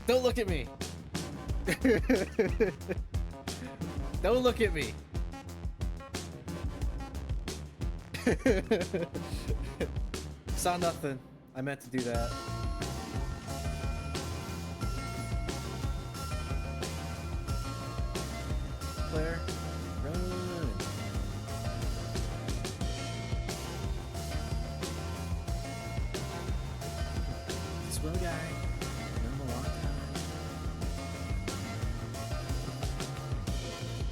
Don't look at me. Don't look at me. Saw nothing. I meant to do that. Claire, run. This little guy. Known him a long time.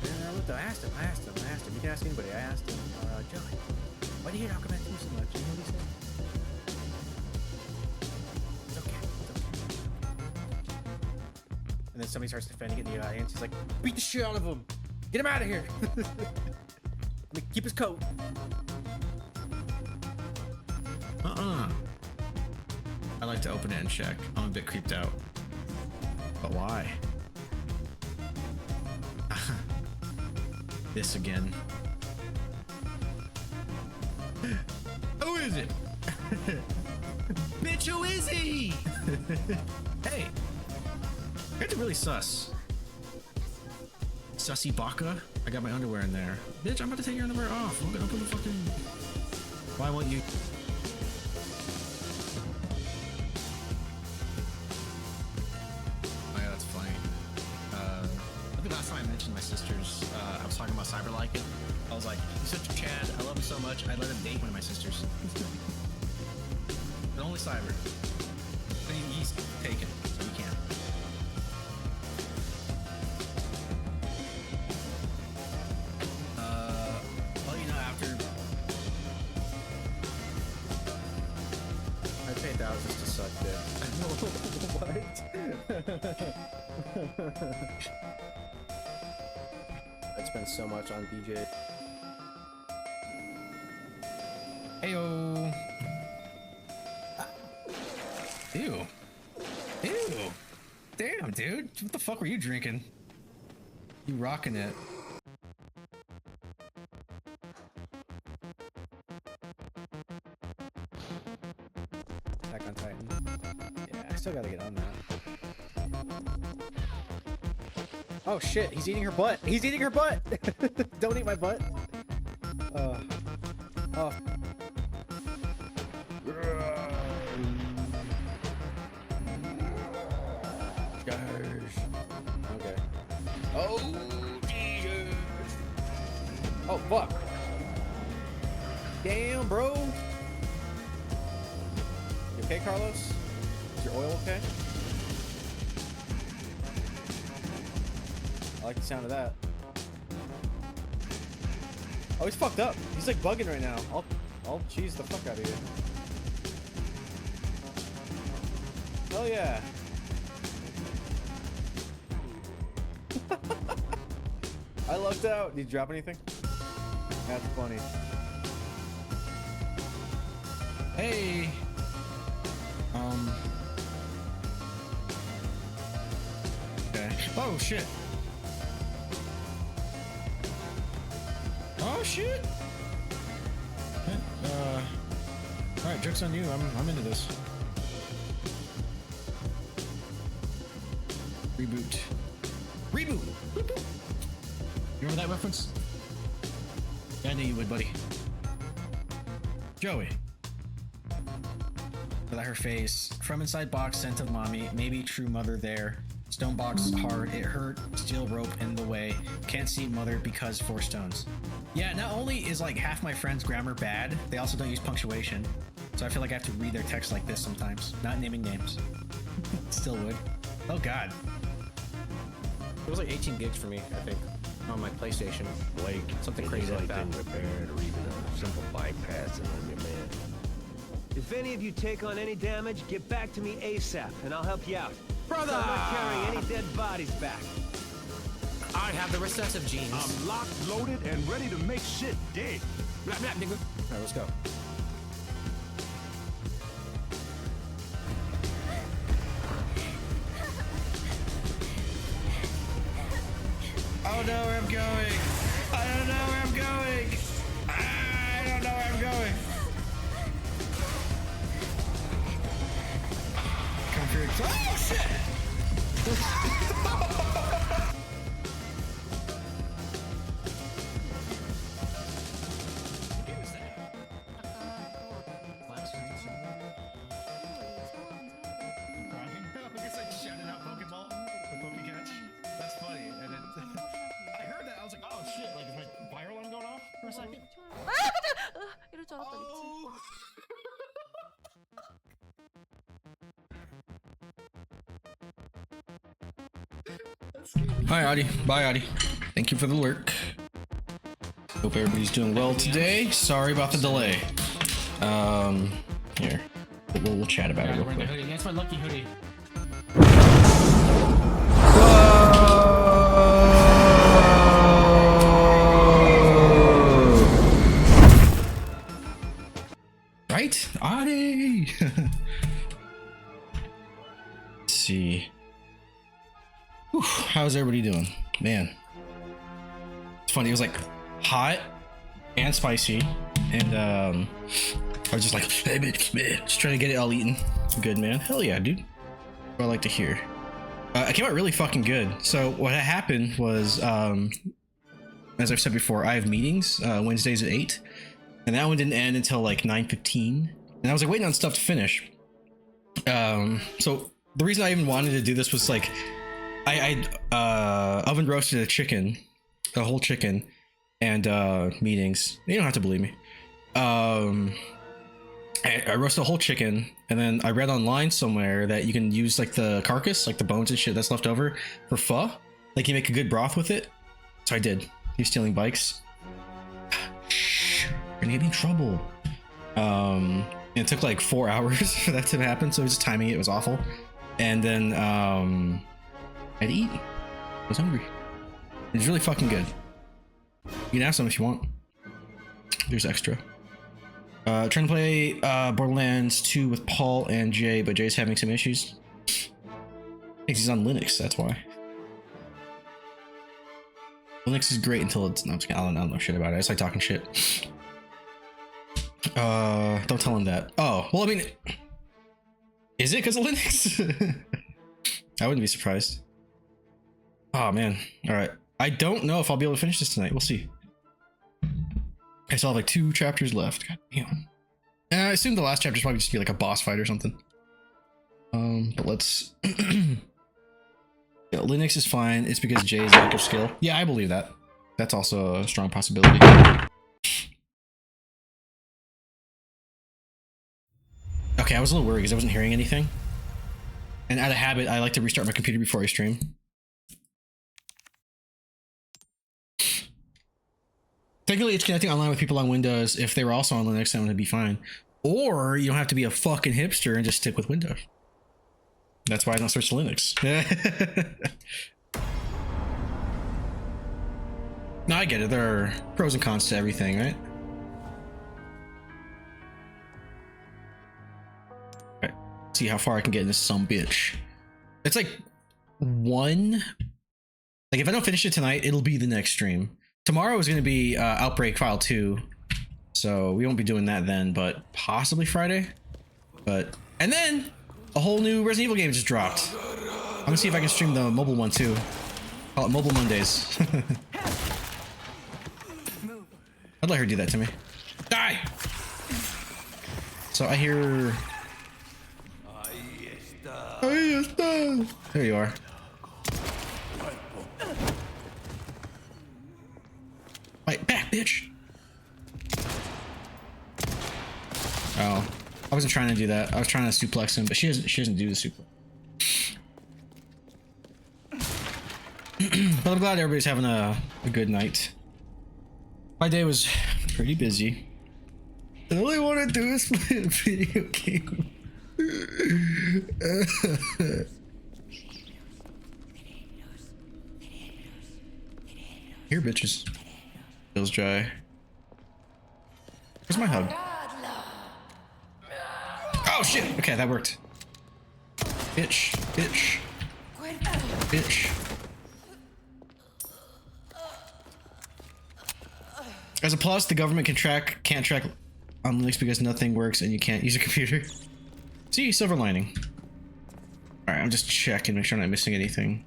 And I looked. I asked him. You can ask anybody. I asked him, Joey, why do you hate Aquaman 2 so much? You know what he said? It's okay. And then somebody starts defending it in the audience. He's like, beat the shit out of him. Get him out of here. Let me keep his coat. I like to open it and check. I'm a bit creeped out. But why? This again. Who is it? Bitch, who is he? Hey, that's really sus. Sussy Baka? I got my underwear in there. Bitch, I'm about to take your underwear off. I'm gonna put the fucking... Why won't you? Oh yeah, that's funny. I think last time I mentioned my sisters, I was talking about Cyberliking. I was like, he's such a Chad, I love him so much, I'd let him date one of my sisters. But only Cyber. I mean, he's taken, so he can't. Well, you know, after... I paid thousands to suck dick. What? I'd spend so much on BJ. Heyo. Ew. Ew. Damn, dude. What the fuck were you drinking? You rocking it. Attack on Titan. Yeah, I still gotta get on that. Oh shit, he's eating her butt. He's eating her butt. Don't eat my butt. Oh. Okay. Oh, Jesus. Oh, fuck. Damn, bro. You okay, Carlos? Is your oil okay? I like the sound of that. Oh, he's fucked up. He's like bugging right now. I'll cheese the fuck out of you. Hell yeah. I lucked out. Did you drop anything? That's funny. Hey. Okay. Oh shit. Oh shit. All right, joke's on you. I'm into this. Reboot. Reboot. Reboot. You remember that reference? I knew you would, buddy. Joey. Without her face. From inside box, scent of mommy. Maybe true mother there. Stone box hard. It hurt. Steel rope in the way. Can't see mother because 4 stones. Yeah, not only is like half my friends' grammar bad, they also don't use punctuation. So I feel like I have to read their text like this sometimes. Not naming names. Still would. Oh god. It was like 18 gigs for me, I think, on my PlayStation. Blake, Something crazy like that. Repaired or even a simple bypass on your man. If any of you take on any damage, get back to me ASAP, and I'll help you out. Brother! I'm not carrying any dead bodies back. I have the recessive genes. I'm locked, loaded, and ready to make shit dead. Blah, blah, nigga. Alright, let's go. I don't know where I'm going. I don't know where I'm going. I don't know where I'm going. Come through. Oh shit! It's like shouting out Pokeball, the Pokecatch. That's funny. And it, I heard that. I was like, oh shit! Like, is my fire alarm going off for a second? 아, 깜짝이야. 이럴 줄 알았다, 미친. Hi, Adi. Bye, Adi. Thank you for the lurk. Hope everybody's doing well today. Sorry about the delay. Here. We'll chat about it real quick. That's my lucky hoodie. Right? Adi! Let's see. Whew, how's everybody doing? Man. It's funny, it was like hot and spicy. And I was just like, just trying to get it all eaten. Good, man. Hell yeah, dude. What I like to hear. It came out really fucking good. So what happened was, as I've said before, I have meetings Wednesdays at 8. And that one didn't end until like 9:15. And I was like waiting on stuff to finish. So the reason I even wanted to do this was like, I oven roasted a whole chicken, and meetings. You don't have to believe me. I roasted a whole chicken, and then I read online somewhere that you can use like the carcass, like the bones and shit that's left over for pho. Like you make a good broth with it. So I did. You're stealing bikes. Shh, you're gonna get me in trouble. And it took like 4 hours for that to happen, so it was just timing it was awful. And then I had to eat. I was hungry. It was really fucking good. You can have some if you want. There's extra. Trying to play Borderlands 2 with Paul and Jay, but Jay's having some issues. Thinks he's on Linux, that's why. Linux is great until it's not. I don't know shit about it. I just like talking shit. Don't tell him that. Oh, well, I mean, is it because of Linux? I wouldn't be surprised. Oh man. All right. I don't know if I'll be able to finish this tonight. We'll see. I still have like 2 chapters left. God damn. I assume the last chapter's probably just be like a boss fight or something. But let's. Yeah, Linux is fine. It's because Jay's lack of skill. Yeah, I believe that. That's also a strong possibility. Okay, I was a little worried because I wasn't hearing anything. And out of habit, I like to restart my computer before I stream. Technically, it's connecting online with people on Windows. If they were also on Linux, then it would be fine. Or you don't have to be a fucking hipster and just stick with Windows. That's why I don't switch to Linux. No, I get it. There are pros and cons to everything, right? Okay. See how far I can get in this some bitch. It's like 1. Like if I don't finish it tonight, it'll be the next stream. Tomorrow is going to be Outbreak File 2, so we won't be doing that then, but possibly Friday. But and then a whole new Resident Evil game just dropped. I'm gonna see if I can stream the mobile one too. Call it Mobile Mondays. I'd let her do that to me. Die! So I hear... There you are. Fight back, bitch! Oh, I wasn't trying to do that. I was trying to suplex him, but she doesn't do the suplex. But I'm glad everybody's having a good night. My day was pretty busy. And all I want to do is play a video game. Here, bitches. Feels dry. Where's my hug? Oh shit! Okay, that worked. Bitch, bitch, bitch. As a plus, the government can't track on Linux because nothing works and you can't use a computer. See, silver lining. Alright, I'm just checking, make sure I'm not missing anything.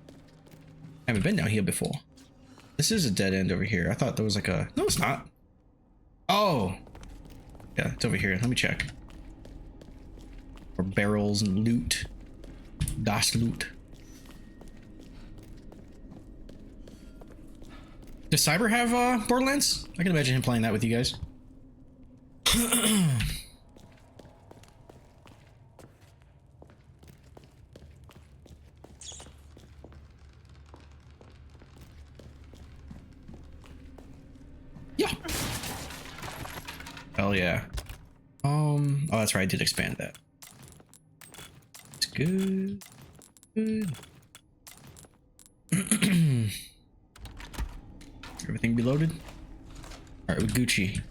I haven't been down here before. This is a dead end over here. I thought there was like a... No, it's not. Oh! Yeah, it's over here. Let me check. Or barrels and loot. Das Loot. Does Cyber have Borderlands? I can imagine him playing that with you guys. Yeah. Hell yeah. Oh, that's right. I did expand that. It's good. Good. Everything be loaded? Alright, with Gucci.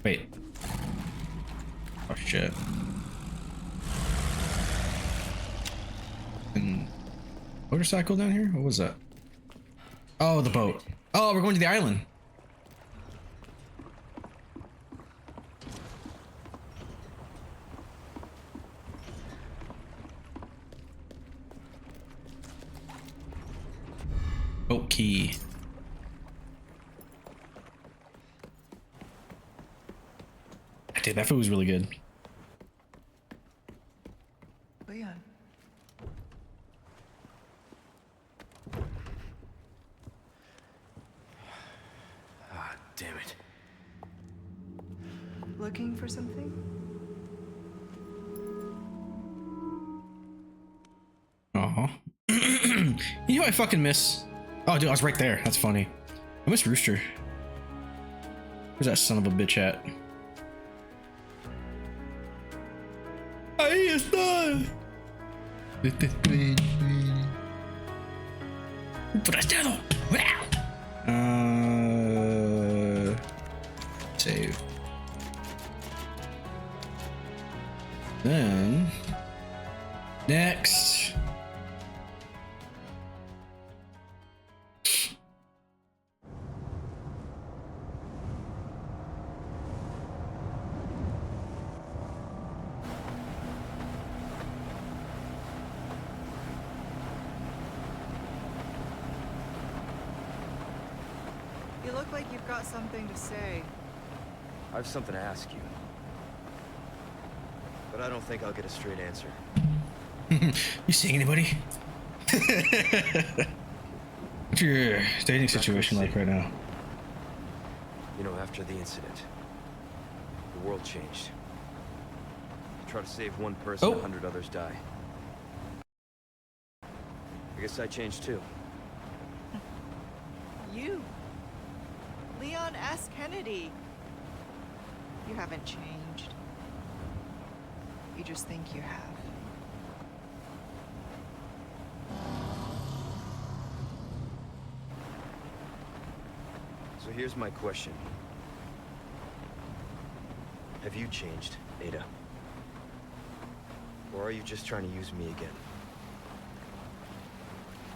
Wait. Oh shit. And motorcycle down here? What was that? Oh, the boat. Oh, we're going to the island. Boat key. Dude, that food was really good. Leon. Ah, damn it. Looking for something? Uh-huh. You know what I fucking miss? Oh, dude, I was right there. That's funny. I miss Rooster. Where's that son of a bitch at? Ahí está. Forasteado. Save. Then next. You look like you've got something to say. I have something to ask you. But I don't think I'll get a straight answer. You seeing anybody? What's your dating situation like right now? You know, after the incident, the world changed. You try to save one person, 100 others die. I guess I changed too. You. Leon S. Kennedy. You haven't changed. You just think you have. So here's my question. Have you changed, Ada? Or are you just trying to use me again?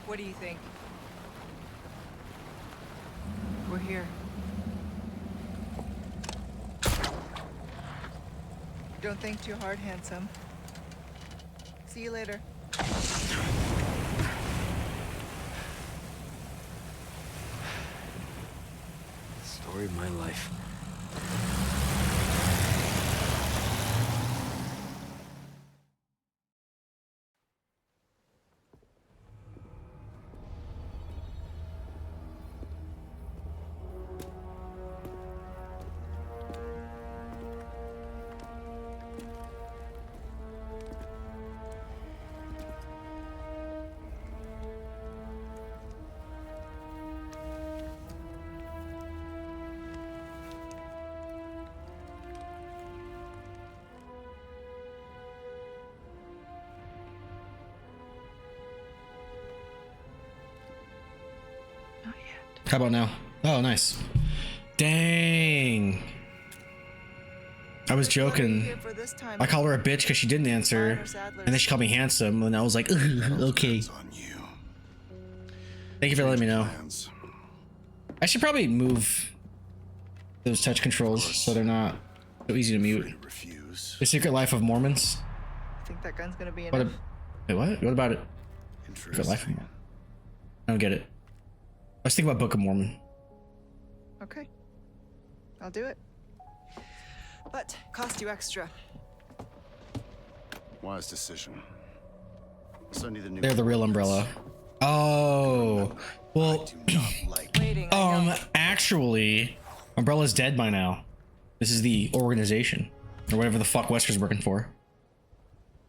What do you think? We're here. Don't think too hard, handsome. See you later. Story of my life. How about now? Oh, nice. Dang. I was joking. I called her a bitch because she didn't answer, and then she called me handsome, and I was like, okay. Thank you for letting me know. I should probably move those touch controls so they're not so easy to mute. The Secret Life of Mormons. Think that gun's gonna be What enough? Wait, what? What about it? For life. I don't get it. Let's think about Book of Mormon. Okay. I'll do it. But cost you extra. Wise decision. So need the new They're the real umbrella. Oh, well, Waiting. I know. actually, Umbrella's dead by now. This is the organization, or whatever the fuck Wesker's working for.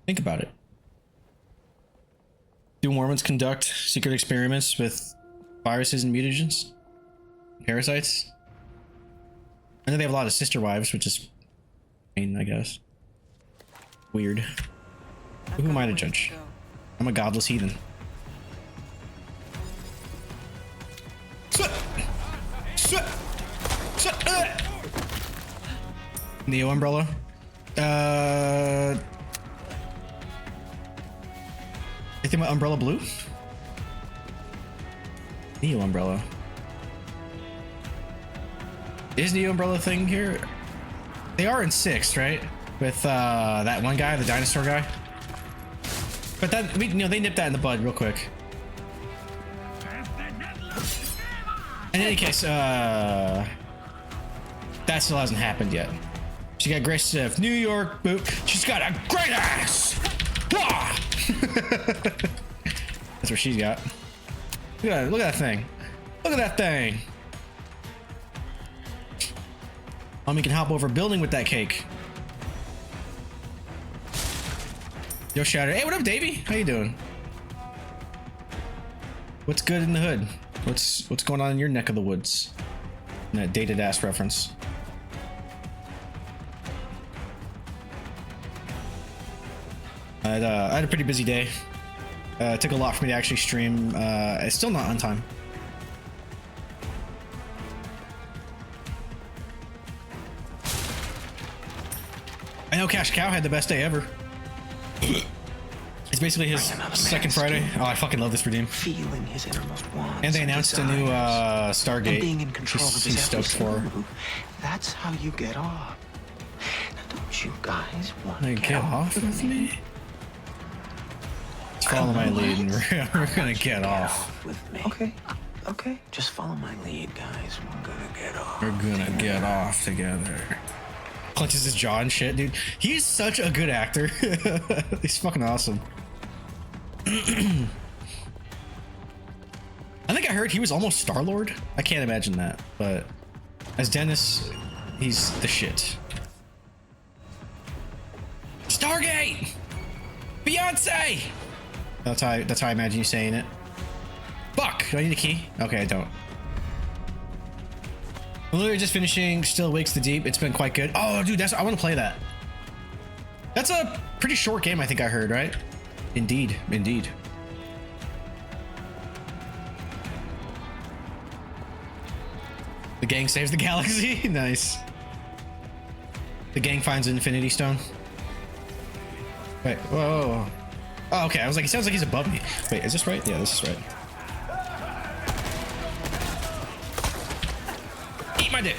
Think about it. Do Mormons conduct secret experiments with viruses and mutagens? Parasites? I know they have a lot of sister wives, which is, I guess. Weird. Who am I to judge? I'm a godless heathen. Neo Umbrella. I think about Umbrella Blue. Neo Umbrella. Is Neo Umbrella thing here? They are in 6, right? With that one guy, the dinosaur guy. But that, they nipped that in the bud real quick. In any case, that still hasn't happened yet. She got Grace Siff, New York boot. She's got a great ass. Wah! That's what she's got. Look at that thing. Look at that thing. Mommy can hop over a building with that cake. Yo, Shatter. Hey, what up, Davey? How you doing? What's good in the hood? What's going on in your neck of the woods? In that dated ass reference. I had a pretty busy day. It took a lot for me to actually stream. It's still not on time. I know Cash Cow had the best day ever. It's basically his second Friday. Oh, I fucking love this for Deem. Feeling his innermost wants And they and announced a new desires. Stargate. And being in control of He's his stoked every for. single move. That's how you get off. Now, don't you guys want to Like, get off with me? Just follow my lead and we're gonna get off. with me? Okay. Just follow my lead, guys. We're gonna get off. We're gonna get off together. Clenches his jaw and shit, dude. He's such a good actor. He's fucking awesome. I think I heard he was almost Star-Lord. I can't imagine that, but as Dennis, he's the shit. Stargate! Beyonce! That's how I imagine you saying it. Fuck! Do I need a key? Okay, I don't. I'm literally just finishing Still Wakes the Deep. It's been quite good. Oh, dude, I want to play that. That's a pretty short game, I think I heard, right? Indeed. The gang saves the galaxy. Nice. The gang finds an Infinity Stone. Wait, whoa. Oh, okay. I was like, he sounds like he's above me. Wait, is this right? Yeah, this is right. Eat my dick.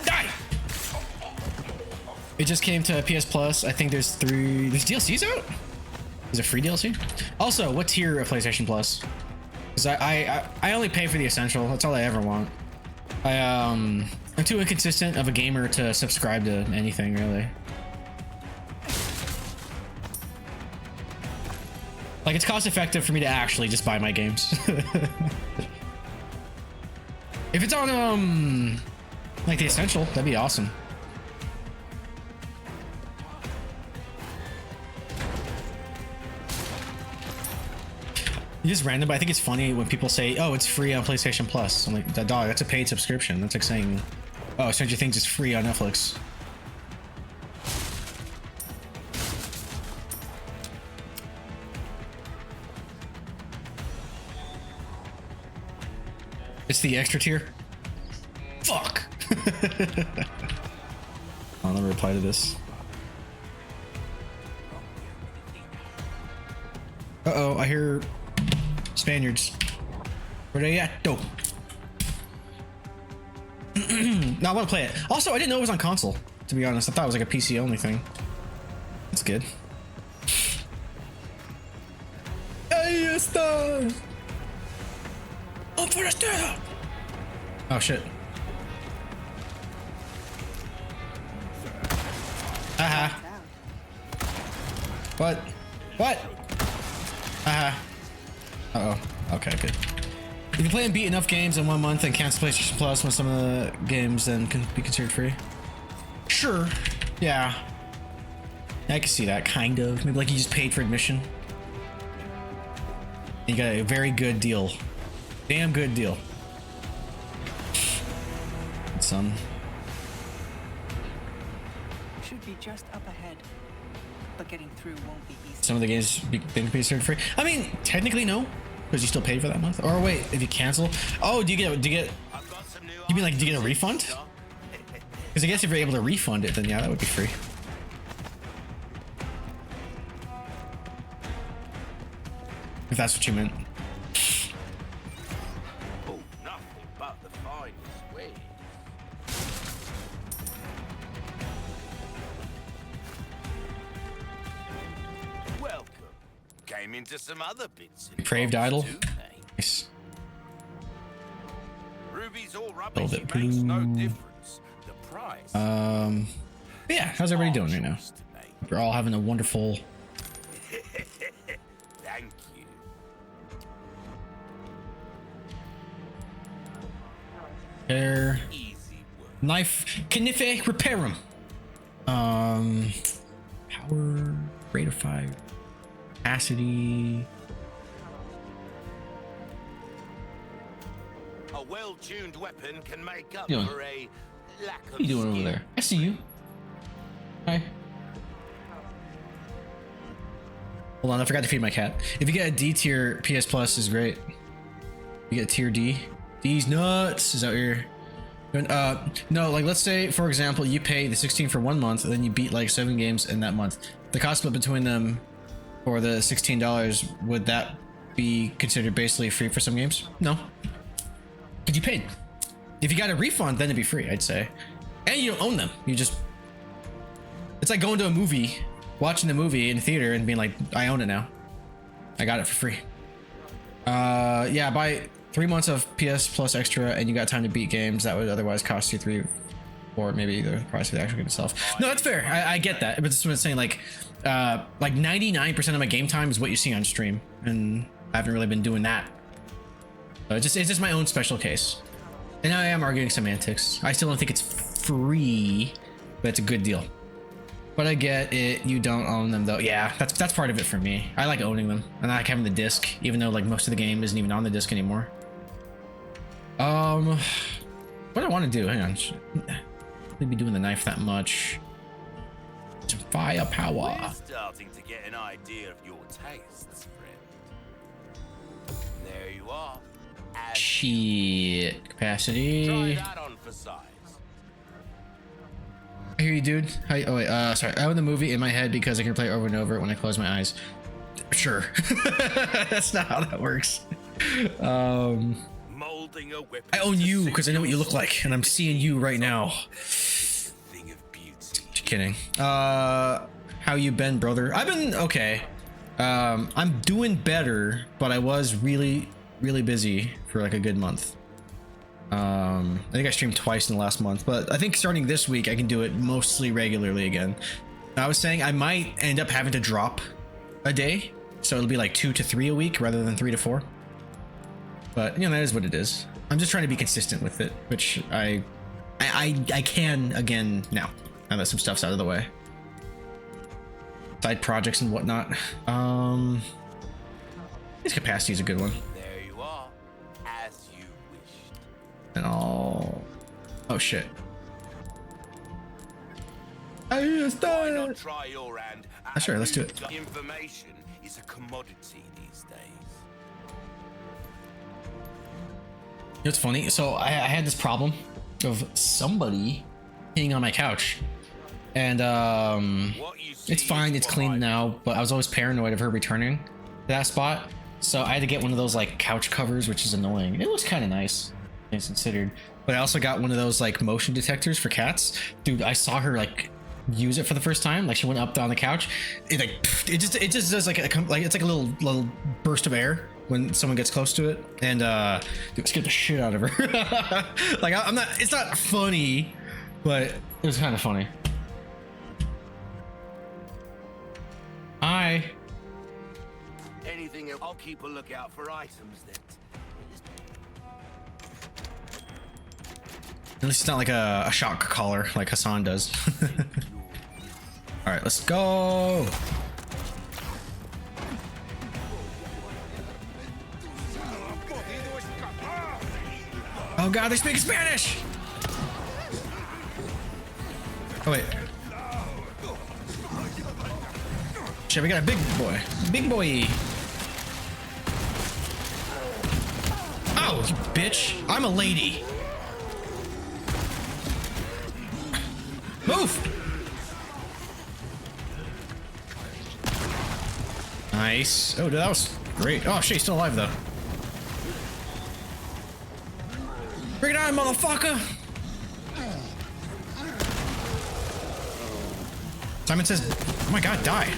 Die. It just came to PS Plus. I think there's DLCs out? Is it free DLC? Also, what tier of PlayStation Plus? Because I only pay for the essential. That's all I ever want. I'm too inconsistent of a gamer to subscribe to anything, really. Like, it's cost effective for me to actually just buy my games. If it's on, like the essential, that'd be awesome. It's just random, but I think it's funny when people say, oh, it's free on PlayStation Plus. I'm like, dog, that's a paid subscription. That's like saying, oh, Stranger Things is free on Netflix. It's the extra tier. Fuck. I'll never reply to this. Uh-oh, I hear Spaniards. Where they at? Dope. No, I want to play it. Also, I didn't know it was on console, to be honest. I thought it was like a PC only thing. That's good. Ahí está. Oh shit. Aha. What? What? Aha. Uh-oh. Okay, good. If you play and beat enough games in 1 month and cancel PlayStation Plus when some of the games then can be considered free. Sure. Yeah. I can see that, kind of. Maybe like you just paid for admission. You got a very good deal. Damn good deal. Some. Should be just up ahead, but getting through won't be easy. Some of the games being considered free. I mean, technically no, because you still paid for that month. Or wait, if you cancel, oh, do you get? You mean like do you get a refund? Because I guess if you're able to refund it, then yeah, that would be free. If that's what you meant. Oh, nothing but the finest way. Welcome. Came into some other bits. Depraved Idol. Nice. Ruby's all rubbish. Build it. It makes no difference. The price. Yeah, how's everybody doing right now? We're all having a wonderful. Thank you. Repair. Easy work. Knife. Knife. Repair them. Power. Rate of fire. Capacity. A well-tuned weapon can make up Doing? for a lack of What are you doing over skill. there? I see you. Hi. Hold on, I forgot to feed my cat. If you get a D tier, PS Plus is great. You get tier D. D's nuts. Is that what you're doing? No, like let's say, for example, you pay the 16 for 1 month, and then you beat like 7 games in that month. The cost split between them for the $16, would that be considered basically free for some games? No. Because you paid. If you got a refund, then it'd be free, I'd say. And you don't own them. You just... It's like going to a movie, watching the movie in the theater and being like, I own it now. I got it for free. Yeah, buy 3 months of PS Plus Extra and you got time to beat games that would otherwise cost you 3 or maybe the price of the actual game itself. No, that's fair. I get that. But this is what I'm saying, like 99% of my game time is what you see on stream. And I haven't really been doing that. So it's just my own special case. And I am arguing semantics. I still don't think it's free, but it's a good deal. But I get it. You don't own them though. Yeah, that's part of it for me. I like owning them, and I like having the disc, even though like most of the game isn't even on the disc anymore. What do I want to do? Hang on. Shouldn't be doing the knife that much. Some firepower. We're starting to get an idea of your tastes, friend. There you are. Shit. Try Capacity. that on for size. I hear you, dude. Hi. Oh wait. Sorry. I own the movie in my head because I can play it over and over when I close my eyes. Sure. That's not how that works. Molding a weapon. I own you because I know what you look like, and I'm seeing you right now. Thing of beauty. Just kidding. How you been, brother? I've been okay. I'm doing better, but I was really busy for like a good month. I think I streamed twice in the last month, but I think starting this week I can do it mostly regularly again. I was saying I might end up having to drop a day, so it'll be like 2 to 3 a week rather than 3 to 4. But you know, that is what it is. I'm just trying to be consistent with it, which I can again now that some stuff's out of the way. Side projects and whatnot. His capacity is a good one. There you are, as you wished. And all. Oh shit. I just Why not try your hand? Sure, let's do it. Information is a commodity these days. You know what's funny? So I had this problem of somebody peeing on my couch, and What you see it's fine, is it's what clean I- now, but I was always paranoid of her returning to that spot, so I had to get one of those like couch covers, which is annoying. It looks kind of nice, things considered. But I also got one of those like motion detectors for cats. Dude, I saw her like use it for the first time. Like she went up on the couch. It like it just does like it's like a little burst of air when someone gets close to it, and it scared the shit out of her. Like I'm not. It's not funny, but it was kind of funny. Hi. Anything else? I'll keep a lookout for items then. At least it's not like a shock collar like Hassan does. All right, let's go. Oh God, they speak Spanish. Oh wait. Shit, we got a big boy. Big boy. Oh, you bitch. I'm a lady. Move! Nice. Oh, dude, that was great. Oh, shit, he's still alive, though. Bring it on, motherfucker! Simon says, oh my God, die.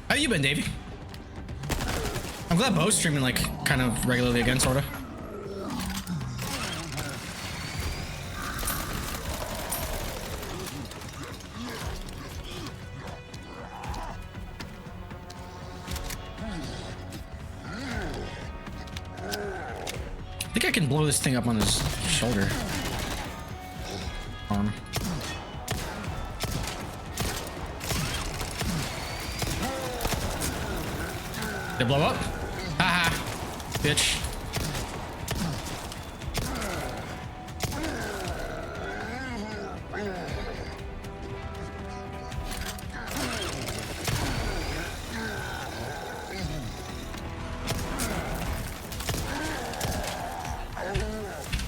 How you been, Davey? I'm glad Bo's streaming like kind of regularly again, sorta. I think I can blow this thing up on his shoulder. Arm. Did it blow up? Haha, bitch.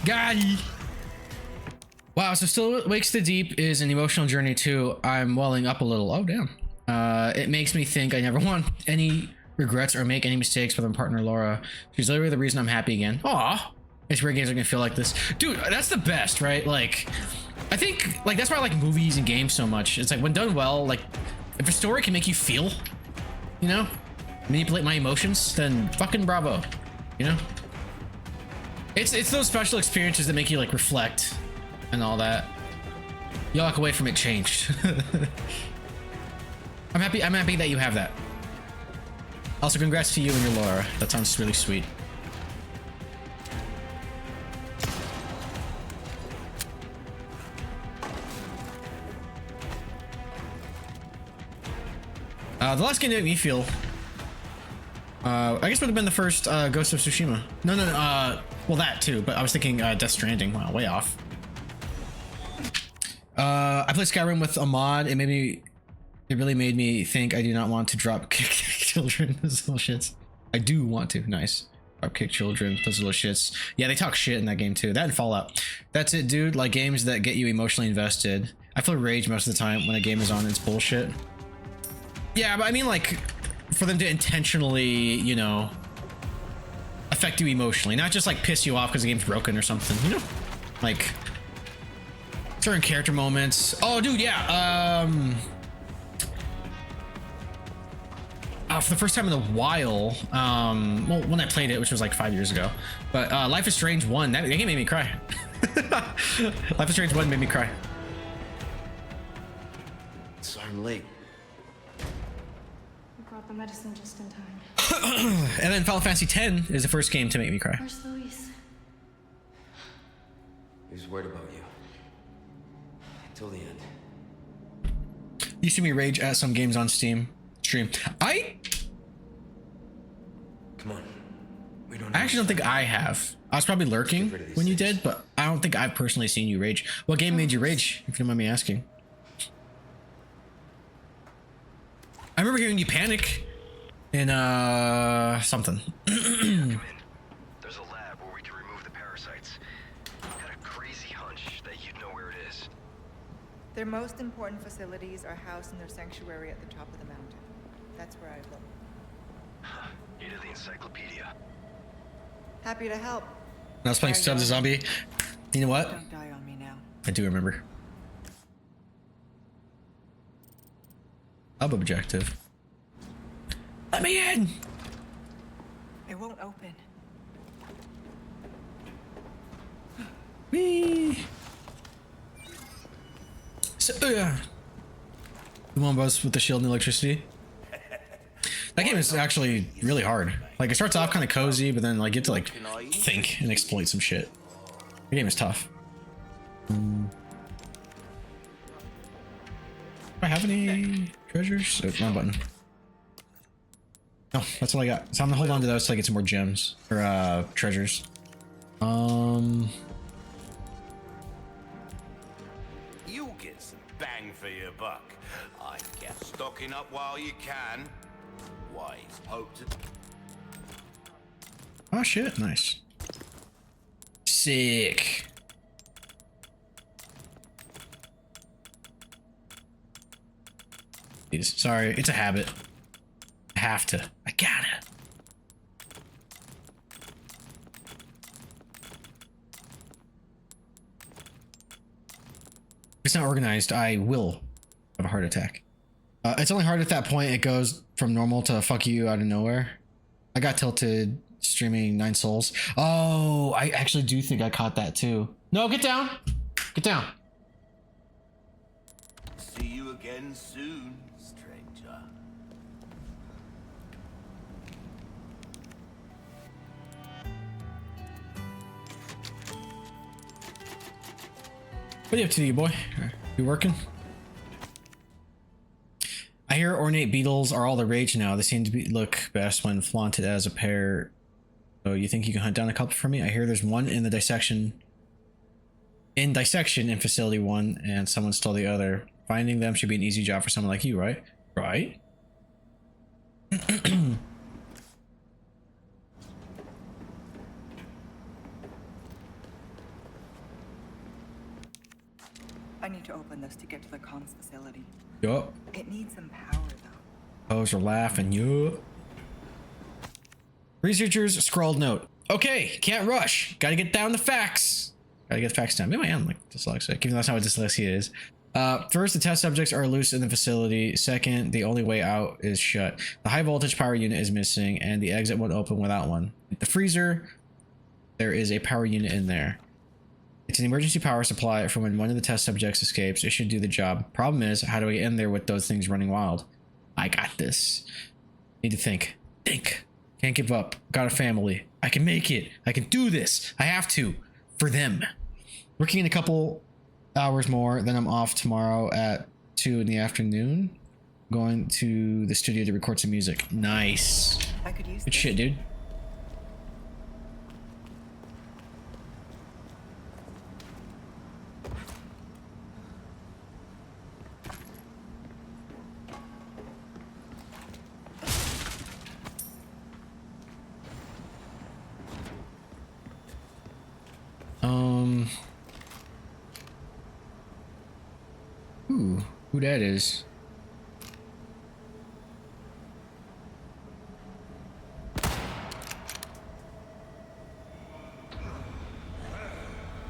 Got it. Wow, so Still Wakes the Deep is an emotional journey too. I'm welling up a little. Oh, damn. It makes me think I never want any regrets or make any mistakes with my partner Laura. She's literally the reason I'm happy again. Aw, it's rare games are gonna feel like this, dude. That's the best, right? Like, I think like that's why I like movies and games so much. It's like when done well, like if a story can make you feel, you know, manipulate my emotions, then fucking bravo, you know. It's those special experiences that make you like reflect and all that. You walk away from it changed. I'm happy that you have that. Also, congrats to you and your Laura. That sounds really sweet. The last game that made me feel, I guess would have been the first Ghost of Tsushima. No, well that too, but I was thinking Death Stranding. Wow, way off. I played Skyrim with a mod. It really made me think I do not want to drop kick children. Those little shits. I do want to. Nice. Drop kick children. Those little shits. Yeah, they talk shit in that game too. That and Fallout. That's it, dude. Like games that get you emotionally invested. I feel rage most of the time when a game is on its bullshit. Yeah, but I mean like for them to intentionally, you know, affect you emotionally, not just like piss you off because the game's broken or something, you know? Like certain character moments. Oh, dude, yeah. For the first time in a while, well, when I played it, which was like 5 years ago, but Life is Strange 1, that game made me cry. Life is Strange 1 made me cry. So I'm late. We brought the medicine just in time. And then Final Fantasy X is the first game to make me cry. Where's Luis? He was worried about you. Until the end. You see me rage at some games on stream. Come on. We don't. I actually don't think I have. I was probably lurking when you did, but I don't think I've personally seen you rage. What game made you rage, if you don't mind me asking? I remember hearing you panic in something. Come in. There's a lab where we can remove the parasites. Had a crazy hunch that you'd know where it is. Their most important facilities are housed in their sanctuary at the top of the mountain. That's where I look. Into the encyclopedia. Happy to help. I was playing Stubbs the Zombie. You know what? Don't die on me now. I do remember. Hub objective. Let me in! It won't open. Whee! So, the one boss with the shield and electricity. That game is actually really hard. Like, it starts off kind of cozy, but then like you have to like think and exploit some shit. The game is tough. Do I have any treasures? Oh, wrong button. No, that's all I got. So I'm gonna hold on to those till I get some more gems or treasures. You'll get some bang for your buck. I guess stocking up while you can. Wise hope to. Oh shit, nice. Sick. Jeez, sorry, it's a habit. I have to. I gotta. If it's not organized, I will have a heart attack. It's only hard at that point. It goes from normal to fuck you out of nowhere. I got tilted streaming 9 Souls. Oh, I actually do think I caught that too. No, get down. Get down. See you again soon, stranger. What are you up to, you boy? You working? I hear ornate beetles are all the rage now. They seem to look best when flaunted as a pair. So you think you can hunt down a couple for me? I hear there's one in the dissection. In facility 1, and someone stole the other. Finding them should be an easy job for someone like you, right? Right? I need to open this to get to the comms facility. Yup. It needs some power, though. Those are laughing. Yup. Researchers scrawled note. Okay, can't rush. Gotta get down the facts. Gotta get the facts down. Maybe I am like dyslexic, even though that's not what dyslexia is. First, the test subjects are loose in the facility. Second, the only way out is shut. The high voltage power unit is missing, and the exit won't open without one. The freezer, there is a power unit in there. It's an emergency power supply for when one of the test subjects escapes. It should do the job. Problem is, how do we end there with those things running wild? I got this. Need to think. Think. Can't give up. Got a family. I can make it. I can do this. I have to. For them. Working in a couple hours more, then I'm off tomorrow at 2 in the afternoon. Going to the studio to record some music. Nice. I could use Good this. shit, dude. Ooh, who that is?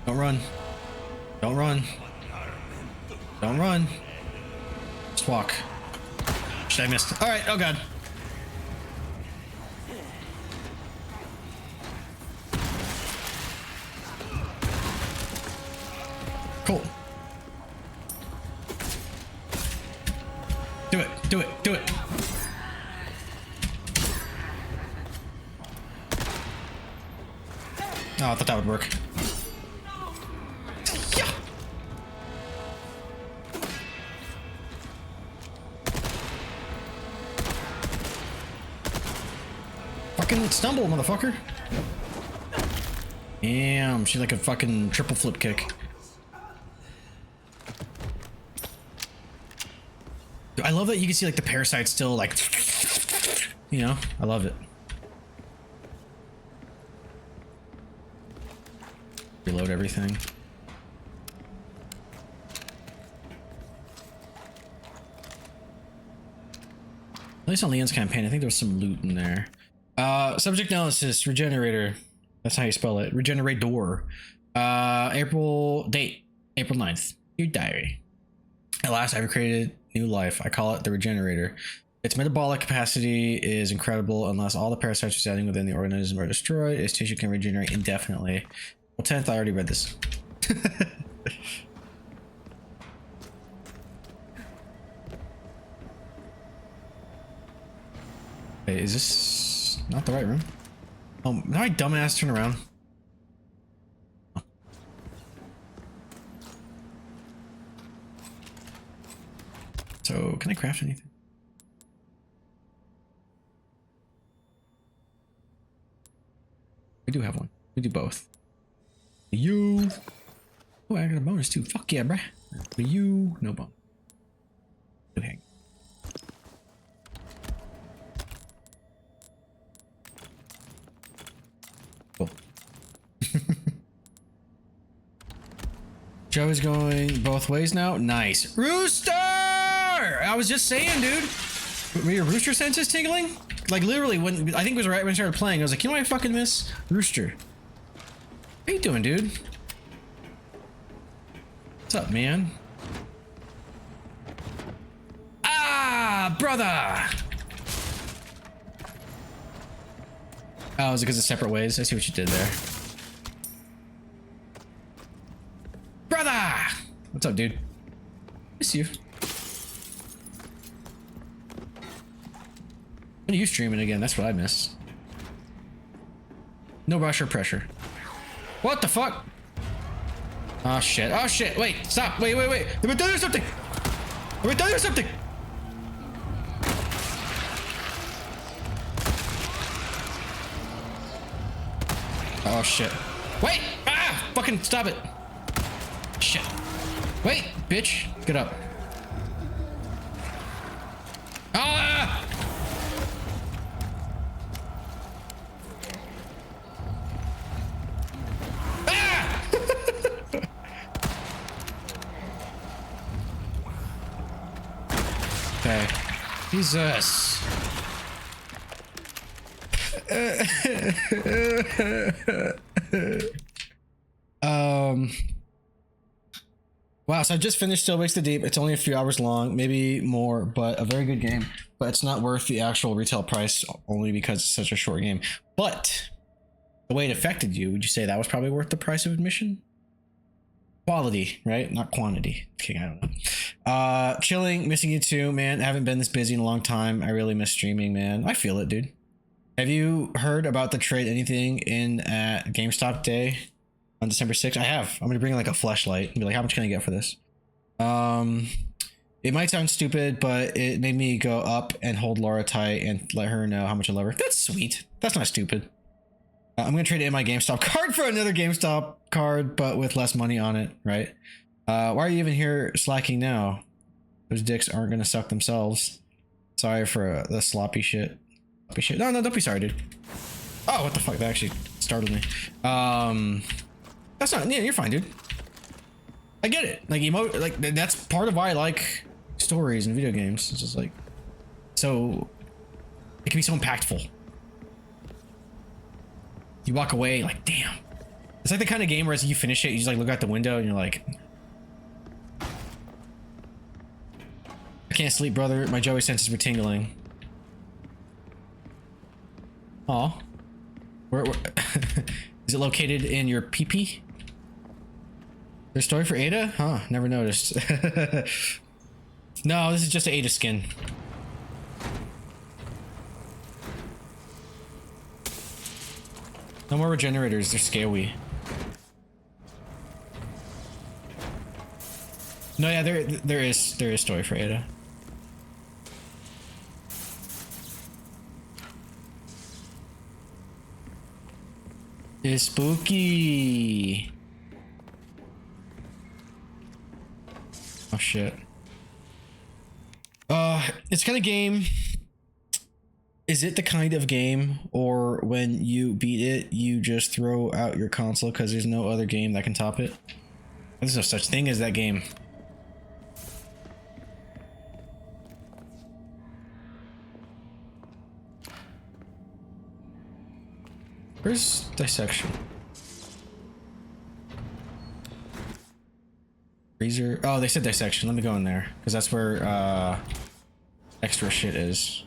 Don't run. Don't run. Don't run. Just walk. Shit, I missed. All right. Oh god. Cool. Do it. Do it. Do it. Oh, I thought that would work. Yeah. Fucking stumble, motherfucker. Damn, she's like a fucking triple flip kick. I love that you can see like the parasite still like, you know, I love it. Reload everything. least on Leon's campaign, I think there was some loot in there. Subject analysis, regenerator. That's how you spell it. Regenerator. April 9th. Your diary. At last, I've created new life. I call it the regenerator. Its metabolic capacity is incredible unless all the parasites residing within the organism are destroyed. Its tissue can regenerate indefinitely. Well, 10th, I already read this. Wait, is this not the right room? Oh, now my dumbass turn around. So, can I craft anything? We do have one. We do both. You. Oh, I got a bonus too. Fuck yeah, bruh. You. No bonus. Okay. Cool. Joe is going both ways now. Nice. Rooster! I was just saying, dude. Were your rooster senses tingling? Like literally when I think it was right when I started playing, I was like, you know what I fucking miss? Rooster. How you doing, dude? What's up, man? Ah, brother! Oh, is it because of separate ways? I see what you did there. Brother! What's up, dude? Miss you. When are you streaming again? That's what I miss. No rush or pressure. What the fuck? Oh shit. Oh shit. Wait, stop. Wait. Let me tell you something. Oh shit. Wait! Ah! Fucking stop it. Shit. Wait, bitch. Get up. Ah! Okay. Jesus. Wow, so I just finished Still Wakes the Deep. It's only a few hours long, maybe more, but a very good game. But it's not worth the actual retail price only because it's such a short game. But the way it affected you, would you say that was probably worth the price of admission? Quality, right? Not quantity. Okay, I don't know. Chilling, missing you too, man. I haven't been this busy in a long time. I really miss streaming, man. I feel it, dude. Have you heard about the trade anything in at GameStop Day on December 6th? I have. I'm gonna bring like a flashlight and be like, how much can I get for this? It might sound stupid, but it made me go up and hold Laura tight and let her know how much I love her. That's sweet. That's not stupid. I'm gonna trade in my GameStop card for another GameStop card, but with less money on it, right? Why are you even here slacking now? Those dicks aren't gonna suck themselves. Sorry for the sloppy shit. No, don't be sorry, dude. Oh, what the fuck? That actually startled me. That's not. Yeah, you're fine, dude. I get it. Like that's part of why I like stories in video games. It's just like, so it can be so impactful. You walk away like, damn. It's like the kind of game where as you finish it, you just like look out the window and you're like, I can't sleep, brother. My Joey senses were tingling. Aw. Where is it located in your pee-pee? There's a story for Ada? Huh, never noticed. No, this is just Ada skin. No more regenerators, they're scary. No, yeah, there is story for Ada. It's spooky. Oh shit. It's kind of game. Is it the kind of game, or when you beat it, you just throw out your console because there's no other game that can top it? There's no such thing as that game. Where's dissection? Freezer. Oh, they said dissection. Let me go in there because that's where extra shit is.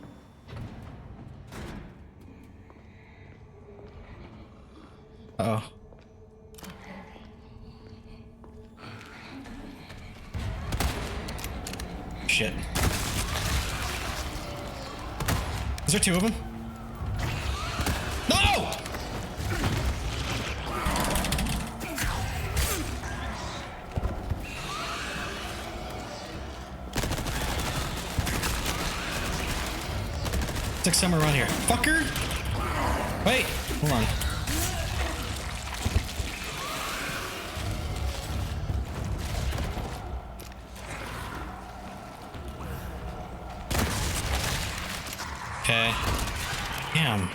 Uh-oh. Shit. Is there two of them? No! It's like somewhere around here. Fucker! Wait, hold on. Okay. Damn.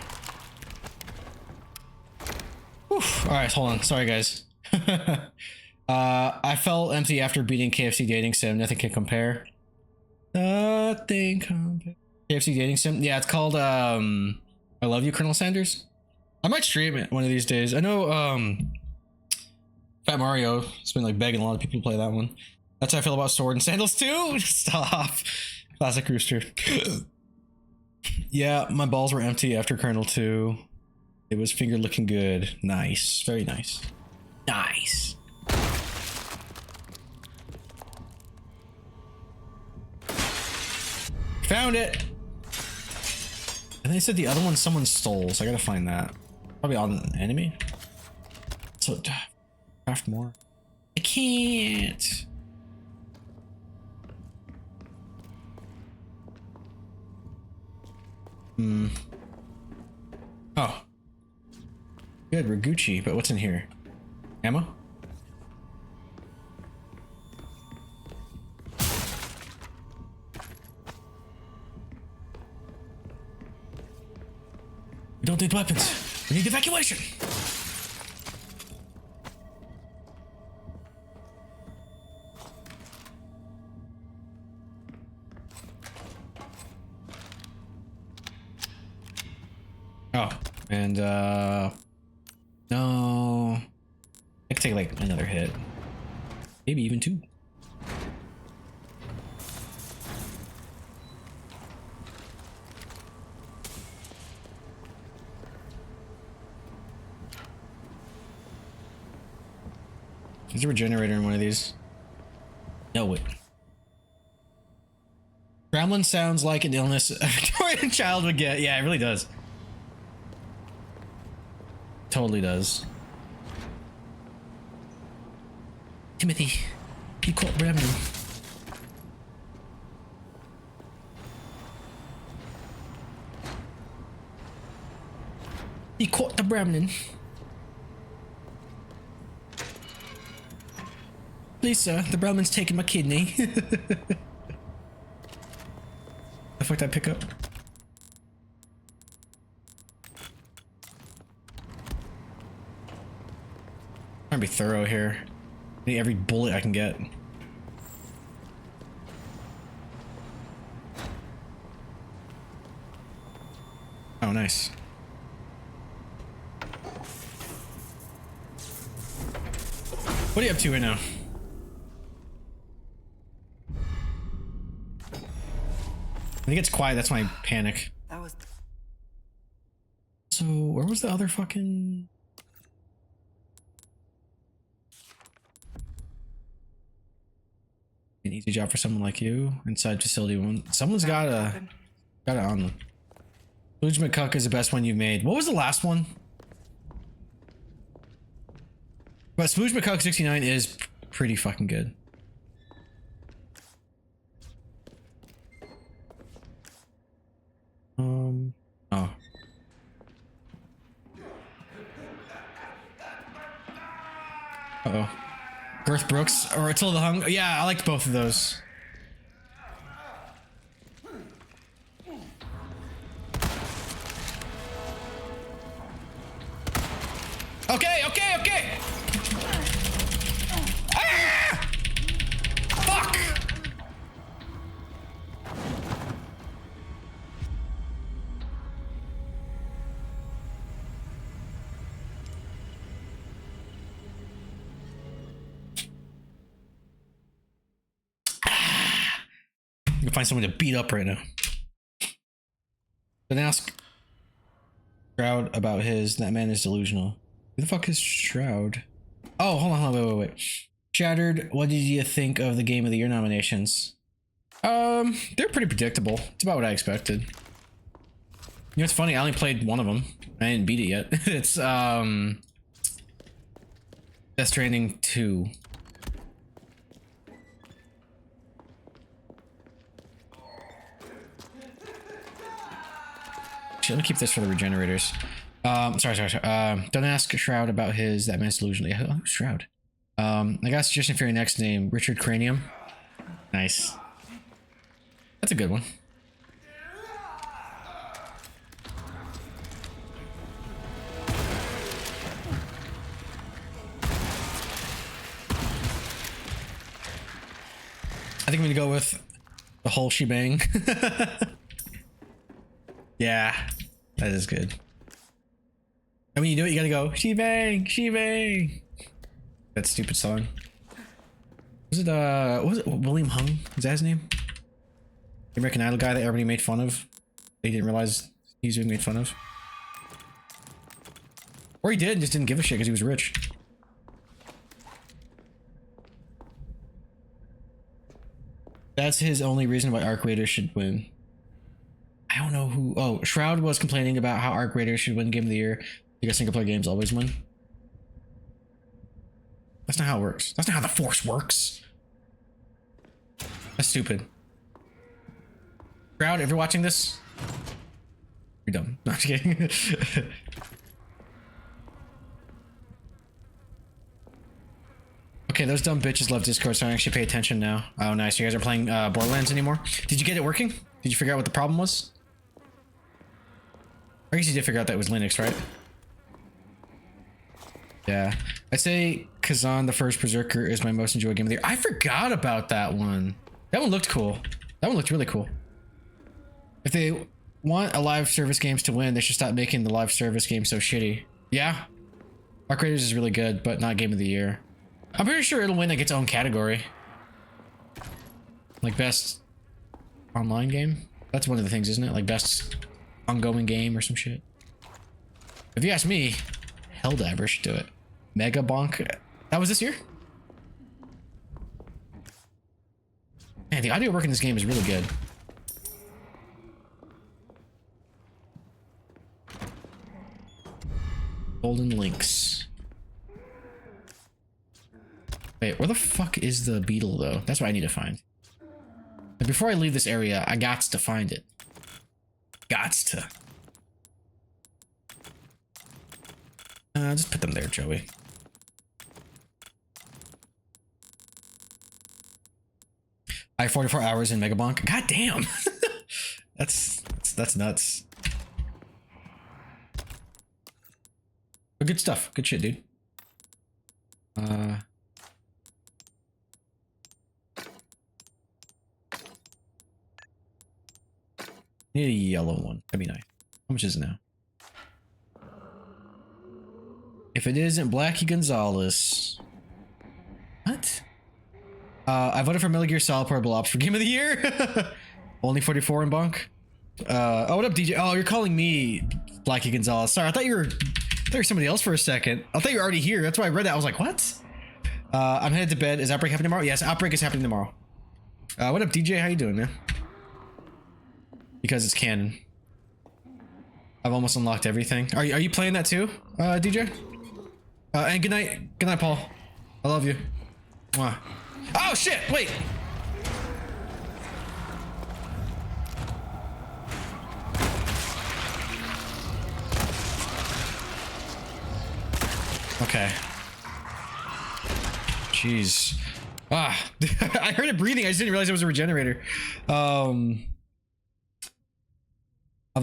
Oof. All right, hold on. Sorry, guys. I felt empty after beating KFC dating sim. Nothing can compare. Nothing compare. KFC dating sim. Yeah, it's called I Love You, Colonel Sanders. I might stream it one of these days. I know Fat Mario has been like begging a lot of people to play that one. That's how I feel about Sword and Sandals too. Stop. Classic Rooster. Yeah, my balls were empty after Colonel 2. It was finger looking good. Nice. Very nice. Nice. Found it! And they said the other one someone stole, so I gotta find that. Probably on an enemy? So, craft more. I can't! Oh. Good, Raguchi, but what's in here? Ammo? We don't need weapons. We need evacuation. Oh, and no. I could take like another hit. Maybe even two. Is there a generator in one of these? No, wait. Gremlin sounds like an illness a Victorian child would get. Yeah, it really does. Totally does. Timothy, you caught Gremlin. He caught the Gremlin. Please, sir, the Brahmin's taking my kidney. The fuck did I pick up? I'm trying to be thorough here. I need every bullet I can get. Oh, nice. What are you up to right now? When it gets quiet, that's my panic. That was. So, where was the other fucking... An easy job for someone like you. Inside facility one. Someone's got it on them. Luge McCuck is the best one you've made. What was the last one? But Smooge McCuck 69 is pretty fucking good. Oh. Uh-oh. Girth Brooks or Attila the Hung. Yeah, I liked both of those. Okay, okay, okay! Ah! Fuck! find someone to beat up right now. Then ask Shroud about his. That man is delusional. Who the fuck is Shroud? Oh, hold on, wait. Shattered, what did you think of the Game of the Year nominations? They're pretty predictable. It's about what I expected. You know, it's funny. I only played one of them. I didn't beat it yet. It's Death Stranding 2. Let me keep this for the regenerators. Sorry. Don't ask Shroud about his. That man's delusional. Yeah, who's Shroud? I got a suggestion for your next name, Richard Cranium. Nice. That's a good one. I think I'm gonna go with the whole shebang. Yeah, that is good. And when you do it, you gotta go shebang, shebang. That stupid song. Was it William Hung? Is that his name? The American Idol guy that everybody made fun of. They didn't realize he was being made fun of. Or he did and just didn't give a shit because he was rich. That's his only reason why Arc Raiders should win. I don't know who. Oh, Shroud was complaining about how Arc Raiders should win Game of the Year because single player games always win. That's not how it works. That's not how the Force works. That's stupid. Shroud, if you're watching this, you're dumb. No, I'm just kidding. Okay, those dumb bitches love Discord, so I actually pay attention now. Oh, nice. You guys are playing Borderlands anymore? Did you get it working? Did you figure out what the problem was? I guess you did figure out that it was Linux, right? Yeah. I'd say Kazan, the First Berserker, is my most enjoyed game of the year. I forgot about that one. That one looked cool. That one looked really cool. If they want a live service games to win, they should stop making the live service game so shitty. Yeah. Arc Raiders is really good, but not game of the year. I'm pretty sure it'll win like its own category. Like best online game? That's one of the things, isn't it? Like best ongoing game or some shit. If you ask me, Helldiver should do it. Mega Bonk. That was this year? Man, the audio work in this game is really good. Golden Links. Wait, where the fuck is the beetle though? That's what I need to find. But before I leave this area, I gots to find it. Gots to. Just put them there, Joey. I have 44 hours in Megabonk. God damn. that's nuts. But good stuff. Good shit, dude. Need a yellow one. That'd be nice. How much is it now? If it isn't Blackie Gonzalez. What? I voted for Metal Gear Solid Portable Ops for Game of the Year. Only 44 in bonk. Oh, what up, DJ? Oh, you're calling me Blackie Gonzalez. Sorry, I thought you were somebody else for a second. I thought you were already here. That's why I read that. I was like, what? I'm headed to bed. Is Outbreak happening tomorrow? Yes, Outbreak is happening tomorrow. What up, DJ? How you doing, man? Because it's canon. I've almost unlocked everything. Are you playing that too, DJ? And good night, Paul. I love you. Mwah. Oh shit! Wait. Okay. Jeez. Ah, I heard it breathing. I just didn't realize it was a regenerator. I've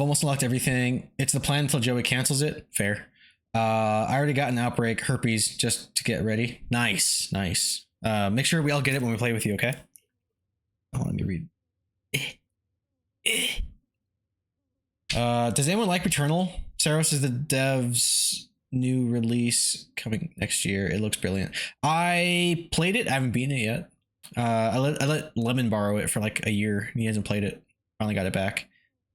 almost unlocked everything. It's the plan until Joey cancels it. Fair. I already got an Outbreak herpes just to get ready. Nice, nice. Make sure we all get it when we play with you, okay? Oh, let me read. Does anyone like Returnal? Saros is the dev's new release coming next year. It looks brilliant. I played it. I haven't beaten it yet. I let Lemon borrow it for like a year. He hasn't played it. Finally got it back.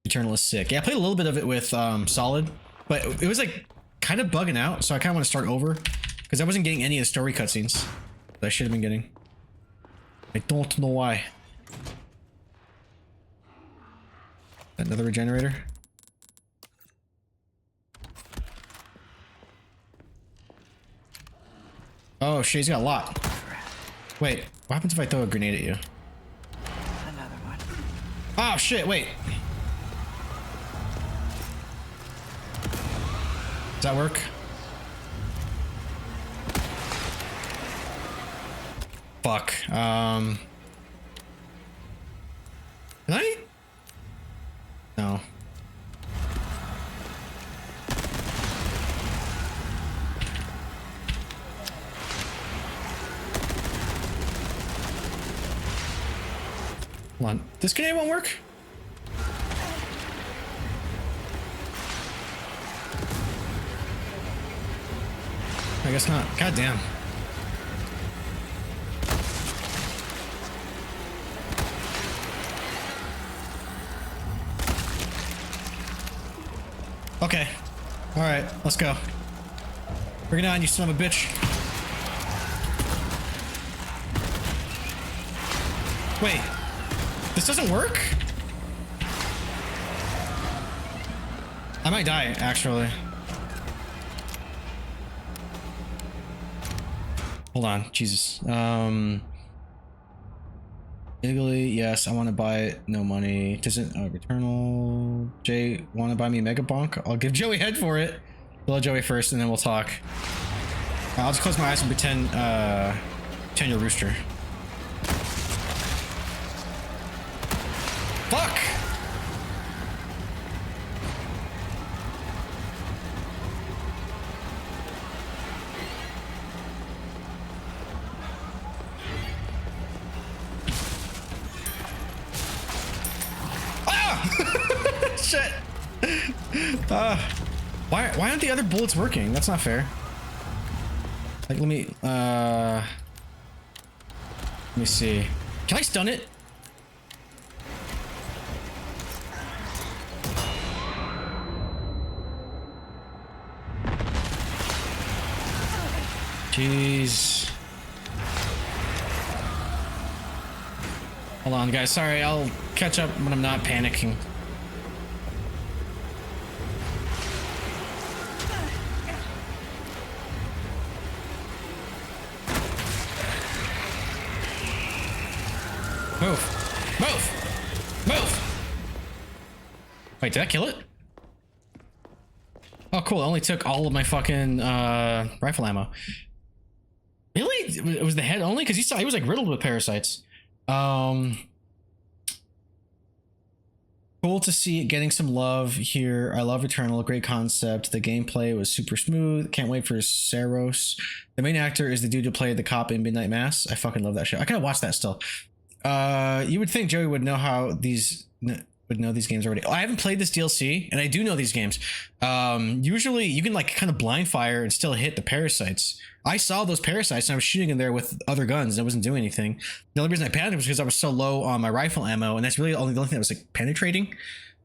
Eternal is sick. Yeah, I played a little bit of it with Solid, but it was like kind of bugging out, so I kind of want to start over because I wasn't getting any of the story cutscenes that I should have been getting. I don't know why. Another regenerator. Oh shit, he's got a lot. Wait, what happens if I throw a grenade at you? Another one. Oh shit, wait. Does that work? Fuck. Can I? No. Hold on. This grenade won't work? I guess not. God damn. Okay. Alright, let's go. Bring it on, you son of a bitch. Wait. This doesn't work? I might die, actually. Hold on, Jesus. Illegally, yes, I want to buy it. No money. Doesn't Returnal. Jay, want to buy me a Mega Bonk? I'll give Joey head for it. We'll let Joey first, and then we'll talk. I'll just close my eyes and pretend your rooster. Fuck! Shit. Why aren't the other bullets working? That's not fair. Like, let me see. Can I stun it? Jeez. Hold on, guys. Sorry, I'll catch up when I'm not panicking. Move! Move! Move! Wait, did I kill it? Oh, cool. I only took all of my fucking rifle ammo. Really? It was the head only? Because he was like riddled with parasites. Cool to see it getting some love here. I love Eternal. Great concept. The gameplay was super smooth. Can't wait for Saros. The main actor is the dude who played the cop in Midnight Mass. I fucking love that show. I gotta watch that still. You would think Joey would know how these games already. Oh, I haven't played this DLC, and I do know these games. Usually you can like kind of blind fire and still hit the parasites. I saw those parasites and I was shooting in there with other guns and I wasn't doing anything. The only reason I panicked was because I was so low on my rifle ammo, and that's really the only thing that was like penetrating.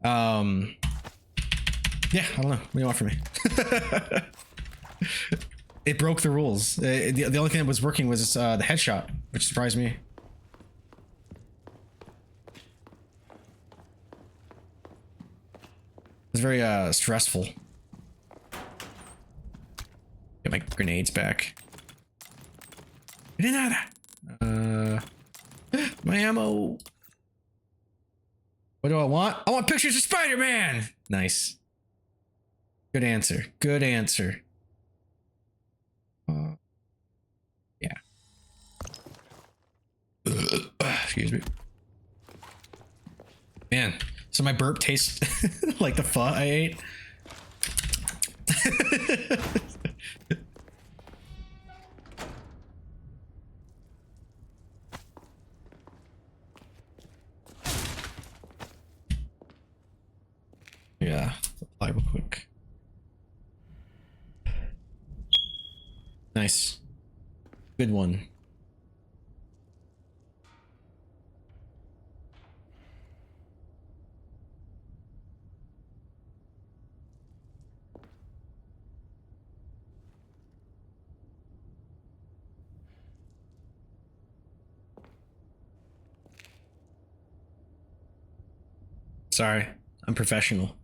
Yeah, I don't know. What do you want from me? It broke the rules. The only thing that was working was the headshot, which surprised me. It's very stressful. Get my grenades back. Grenada. My ammo. What do I want? I want pictures of Spider-Man. Nice. Good answer. Good answer. Yeah. Excuse me. Man, so my burp tastes like the pho I ate. Yeah, apply real quick. Nice. Good one. Sorry, I'm professional.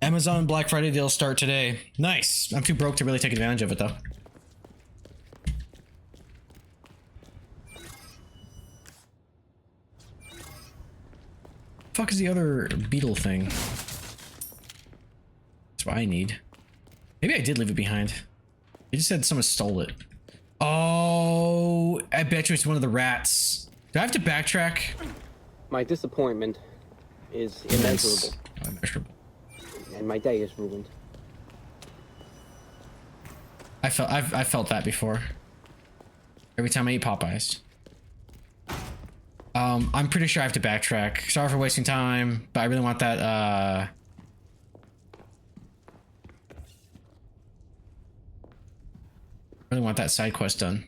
Amazon Black Friday deals start today. Nice. I'm too broke to really take advantage of it though. Fuck is the other beetle thing? That's what I need. Maybe I did leave it behind. It just said someone stole it. Oh, I bet you it's one of the rats. Do I have to backtrack? My disappointment is immeasurable. Immeasurable. And my day is ruined. I've felt that before. Every time I eat Popeyes. I'm pretty sure I have to backtrack. Sorry for wasting time, but I really want that, I really want that side quest done.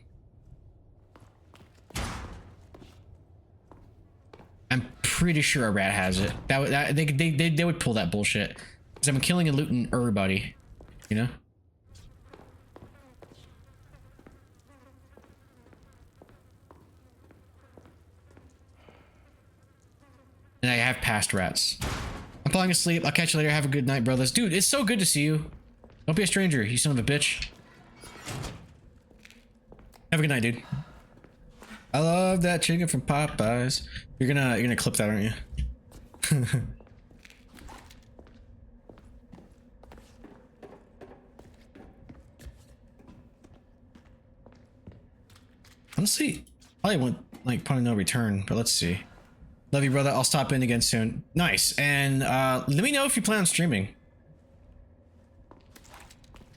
I'm pretty sure a rat has it. They would pull that bullshit. Because I'm killing and looting everybody, you know? And I have past rats. I'm falling asleep. I'll catch you later. Have a good night, brothers. Dude, it's so good to see you. Don't be a stranger, you son of a bitch. Have a good night, dude. I love that chicken from Popeyes. You're gonna clip that, aren't you? Honestly, probably won't like point of no return, but let's see. Love you, brother. I'll stop in again soon. Nice. And let me know if you plan on streaming.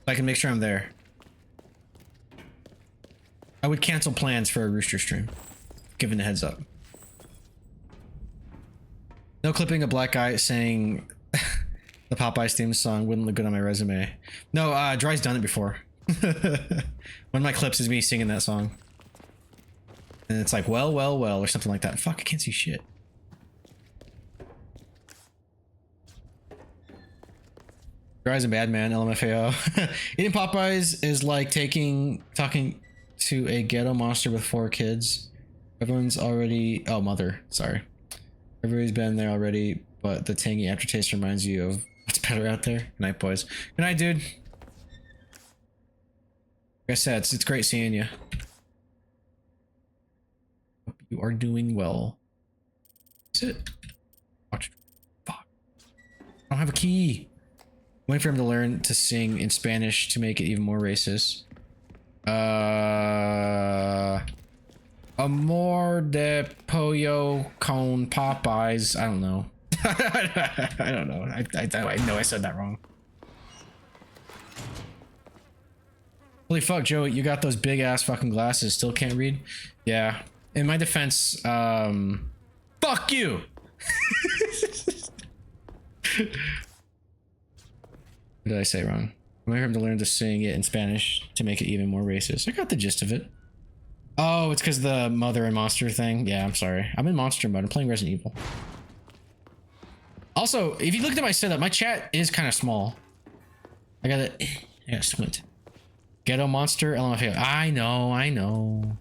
I can make sure I'm there. I would cancel plans for a Rooster stream, given the heads up. No clipping a black guy saying the Popeyes theme song wouldn't look good on my resume. No, Dry's done it before. One of my clips is me singing that song. And it's like, well, well, well, or something like that. Fuck, I can't see shit. Dry's a bad man, LMFAO. Eating Popeyes is like talking to a ghetto monster with 4 kids. Everyone's already, oh, mother, sorry. Everybody's been there already, but the tangy aftertaste reminds you of what's better out there. Good night, boys. Good night, dude. Like I said, it's great seeing you. Hope you are doing well. Is it? Watch. Fuck. I don't have a key. I'm waiting for him to learn to sing in Spanish to make it even more racist. Amor de pollo con Popeyes. I don't know. I don't know. I know I said that wrong. Holy fuck, Joe, you got those big ass fucking glasses. Still can't read? Yeah. In my defense, fuck you! What did I say wrong? I'm waiting for him to learn to sing it in Spanish to make it even more racist. I got the gist of it. Oh, it's because the mother and monster thing. Yeah, I'm sorry. I'm in monster mode. I'm playing Resident Evil. Also, if you looked at my setup, my chat is kind of small. I gotta squint. Ghetto monster, LMFAO. I know.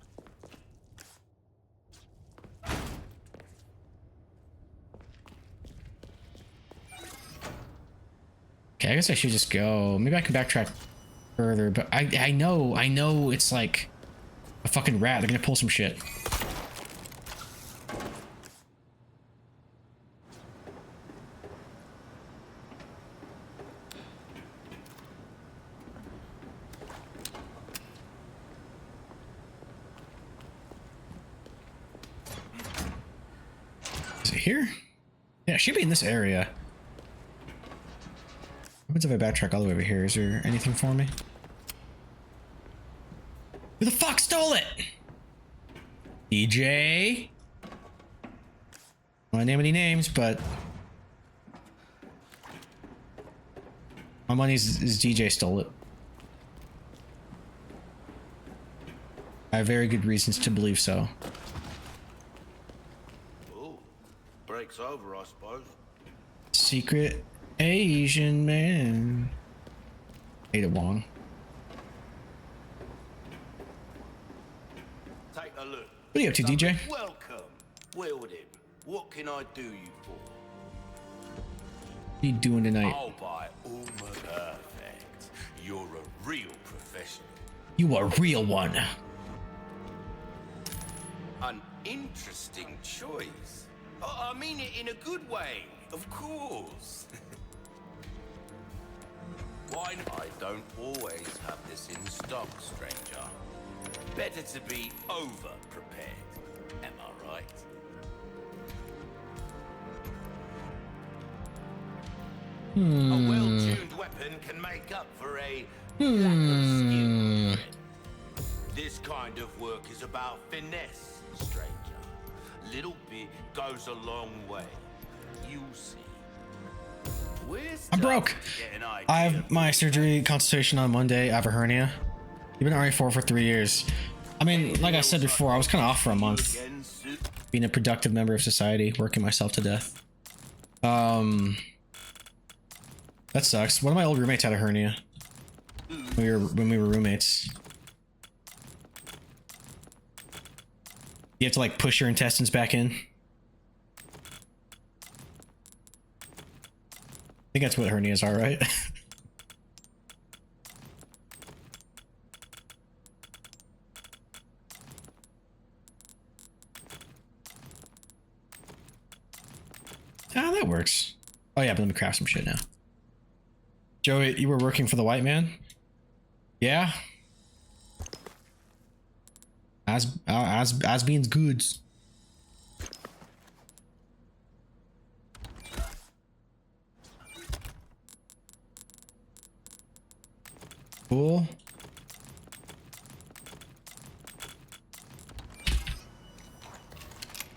Okay, I guess I should just go. Maybe I can backtrack further, but I know it's like a fucking rat. They're gonna pull some shit. Is it here? Yeah, it should be in this area. What happens if I backtrack all the way over here? Is there anything for me? Who the fuck stole it? DJ? I don't want to name any names, but my money is DJ stole it. I have very good reasons to believe so. Oh, break's over, I suppose. Secret Asian man. Ada Wong. Take a look. What are you up to, DJ? Welcome. Wielding. What can I do you for? you doing tonight? Oh, by all perfect. You're a real professional. You a real one. An interesting choice. I mean it in a good way, of course. Why not? I don't always have this in stock, stranger. Better to be over-prepared. Am I right? A well-tuned weapon can make up for a lack of skill. This kind of work is about finesse, stranger. Little bit goes a long way. You'll see. I'm broke. I have my surgery consultation on Monday. I have a hernia. You've been RA4 for 3 years. I mean, like I said before, I was kind of off for a month. Being a productive member of society, working myself to death. That sucks. One of my old roommates had a hernia. When we were roommates. You have to like push your intestines back in. I think that's what hernias are, right? Ah, that works. Oh yeah, but let me craft some shit now. Joey, you were working for the white man? Yeah. As means goods. Cool.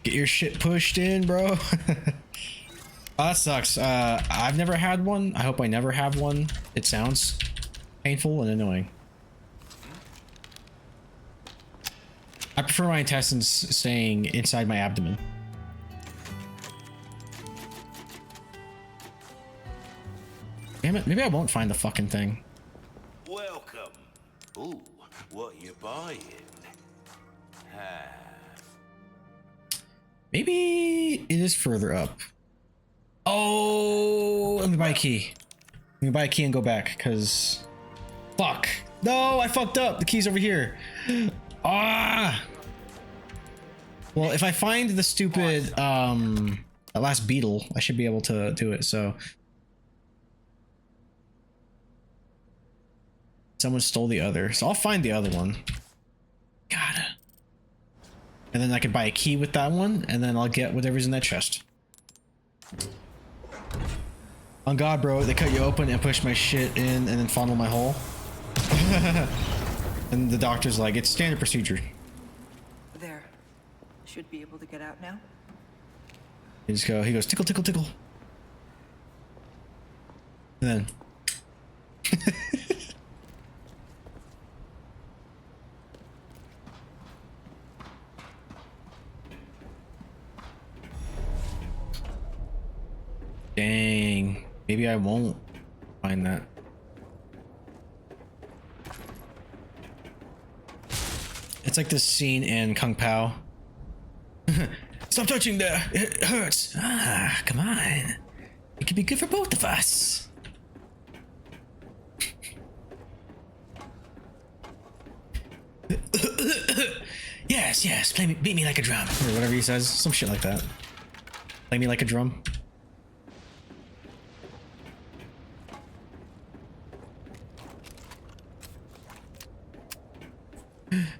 Get your shit pushed in, bro. Oh, that sucks. I've never had one. I hope I never have one. It sounds painful and annoying. I prefer my intestines staying inside my abdomen. Damn it, maybe I won't find the fucking thing. Welcome. Ooh, what you buying? Maybe it is further up. Oh, let me buy a key. Let me buy a key and go back, because... Fuck. No, I fucked up. The key's over here. Ah! Well, if I find the stupid, that last beetle, I should be able to do it, so... Someone stole the other, so I'll find the other one. God. And then I can buy a key with that one, and then I'll get whatever's in that chest. On God, bro, they cut you open and push my shit in and then funnel my hole. And the doctor's like, it's standard procedure. There. Should be able to get out now. He goes, tickle, tickle, tickle. And then. Dang. Maybe I won't find that. It's like this scene in Kung Pao. Stop touching there. It hurts. Ah, come on. It could be good for both of us. Yes, yes. Beat me like a drum. Or whatever he says. Some shit like that. Play me like a drum.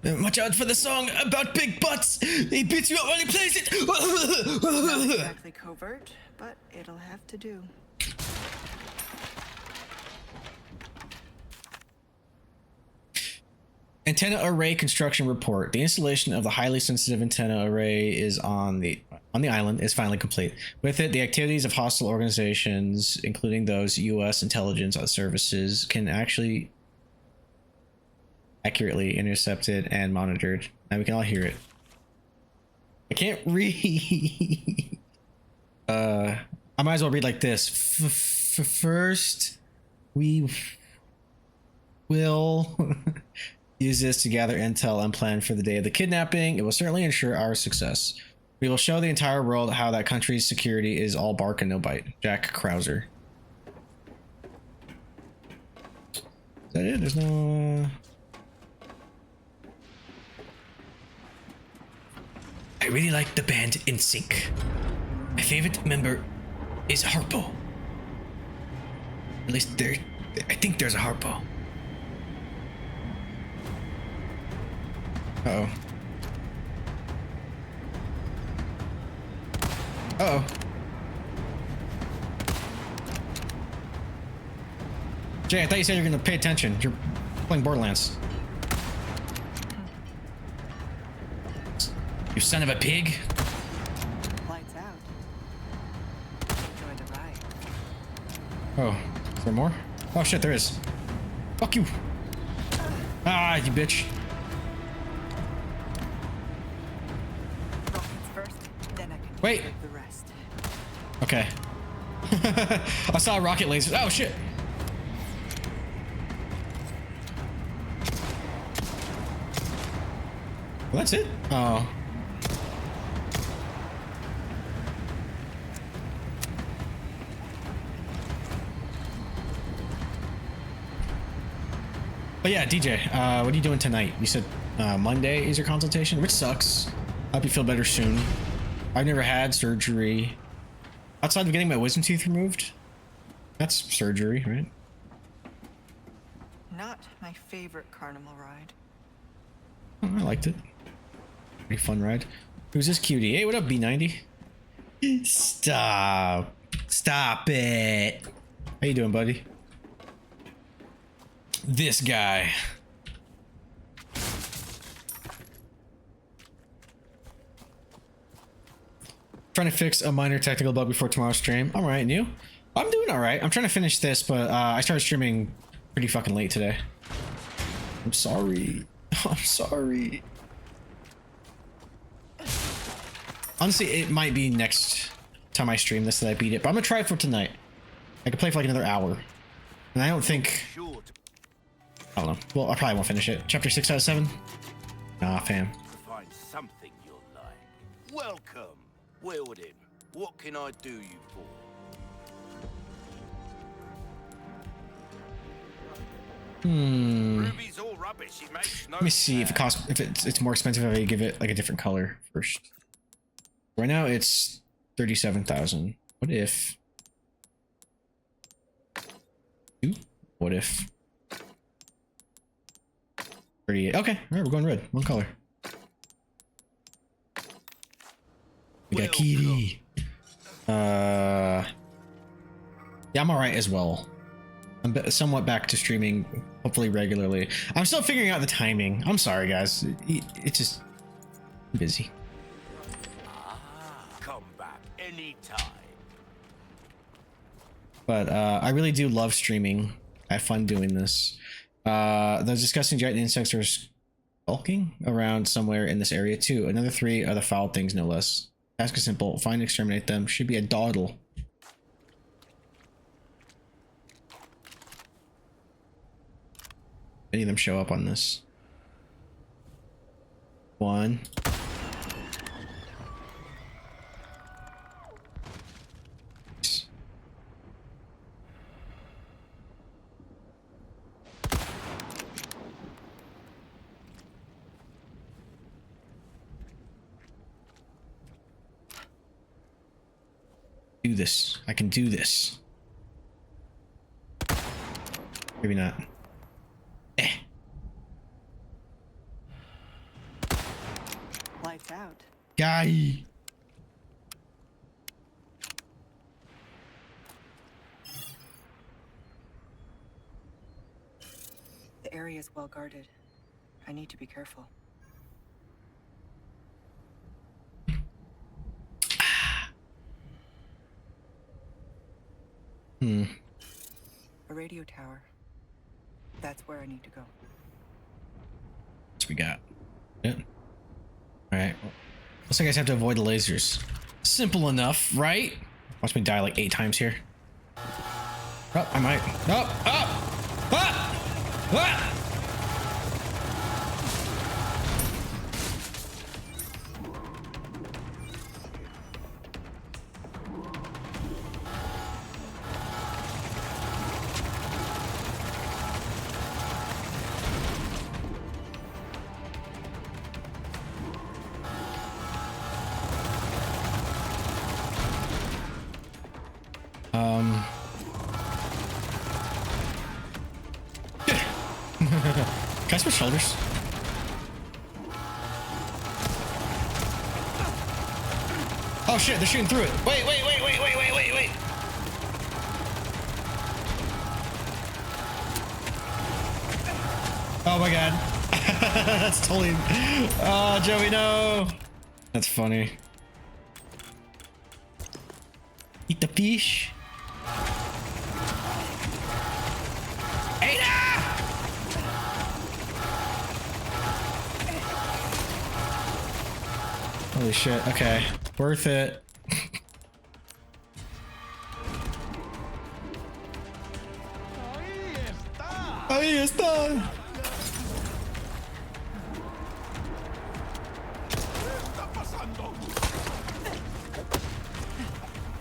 Watch out for the song about big butts. He beats you up when he plays it. Not exactly covert, but it'll have to do. Antenna array construction report. The installation of the highly sensitive antenna array is on the island is finally complete. With it, the activities of hostile organizations, including those U.S. intelligence services, can actually accurately intercepted and monitored. Now we can all hear it. I can't read. I might as well read like this. First, we will use this to gather intel and plan for the day of the kidnapping. It will certainly ensure our success. We will show the entire world how that country's security is all bark and no bite. Jack Krauser. that it? There's no. I really like the band NSYNC. My favorite member is Harpo. At least there, I think there's a Harpo. Uh-oh. Uh-oh. Jay, I thought you said you're gonna pay attention. You're playing Borderlands. You son of a pig. Lights out. Enjoy the ride. Oh, is there more? Oh shit, there is. Fuck you. Ah, you bitch. Rockets first, then I can Wait. take the rest. Okay. I saw a rocket laser. Oh shit. Well, that's it. Oh. But yeah, DJ, what are you doing tonight? You said Monday is your consultation, which sucks. Hope you feel better soon. I've never had surgery. Outside of getting my wisdom tooth removed, that's surgery, right? Not my favorite carnival ride. Oh, I liked it. Pretty fun ride. Who's this cutie? Hey, what up, B90? Stop. Stop it. How you doing, buddy? This guy. Trying to fix a minor technical bug before tomorrow's stream. All right, and you? I'm doing all right. I'm trying to finish this, but I started streaming pretty fucking late today. I'm sorry. I'm sorry. Honestly, it might be next time I stream this that I beat it, but I'm gonna try it for tonight. I could play for like another hour. And I don't think... I don't know. Well, I probably won't finish it. Chapter 6 out of 7? Nah, fam. Find something you'll like. Welcome, Wilden. What can I do you for? Ruby's all rubbish. It makes no Let me see if it costs, if it's more expensive if I give it like a different color first. Right now it's 37,000. What if? What if? 38. Okay, all right, we're going red. One color. We got Kitty. Yeah, I'm all right as well. I'm somewhat back to streaming, hopefully regularly. I'm still figuring out the timing. I'm sorry, guys. It's just I'm busy. Come back anytime. But I really do love streaming. I have fun doing this. Those disgusting giant insects are skulking around somewhere in this area too. Another 3 are the foul things, no less. Task is simple. Find and exterminate them. Should be a dawdle. Any of them show up on this? 1. Do this. I can do this. Maybe not. Lights out. Guy. The area is well guarded. I need to be careful. A radio tower. That's where I need to go. What we got? Yeah. All right. Looks like I just have to avoid the lasers. Simple enough, right? Watch me die like 8 times here. Oh, I might. Oh, oh, ah, ah. Can I switch shoulders? Oh shit, they're shooting through it. Wait. Oh my god. That's totally... Oh, Joey, no. That's funny. Eat the fish. Ada! Holy shit, okay. Worth it. Ahí está.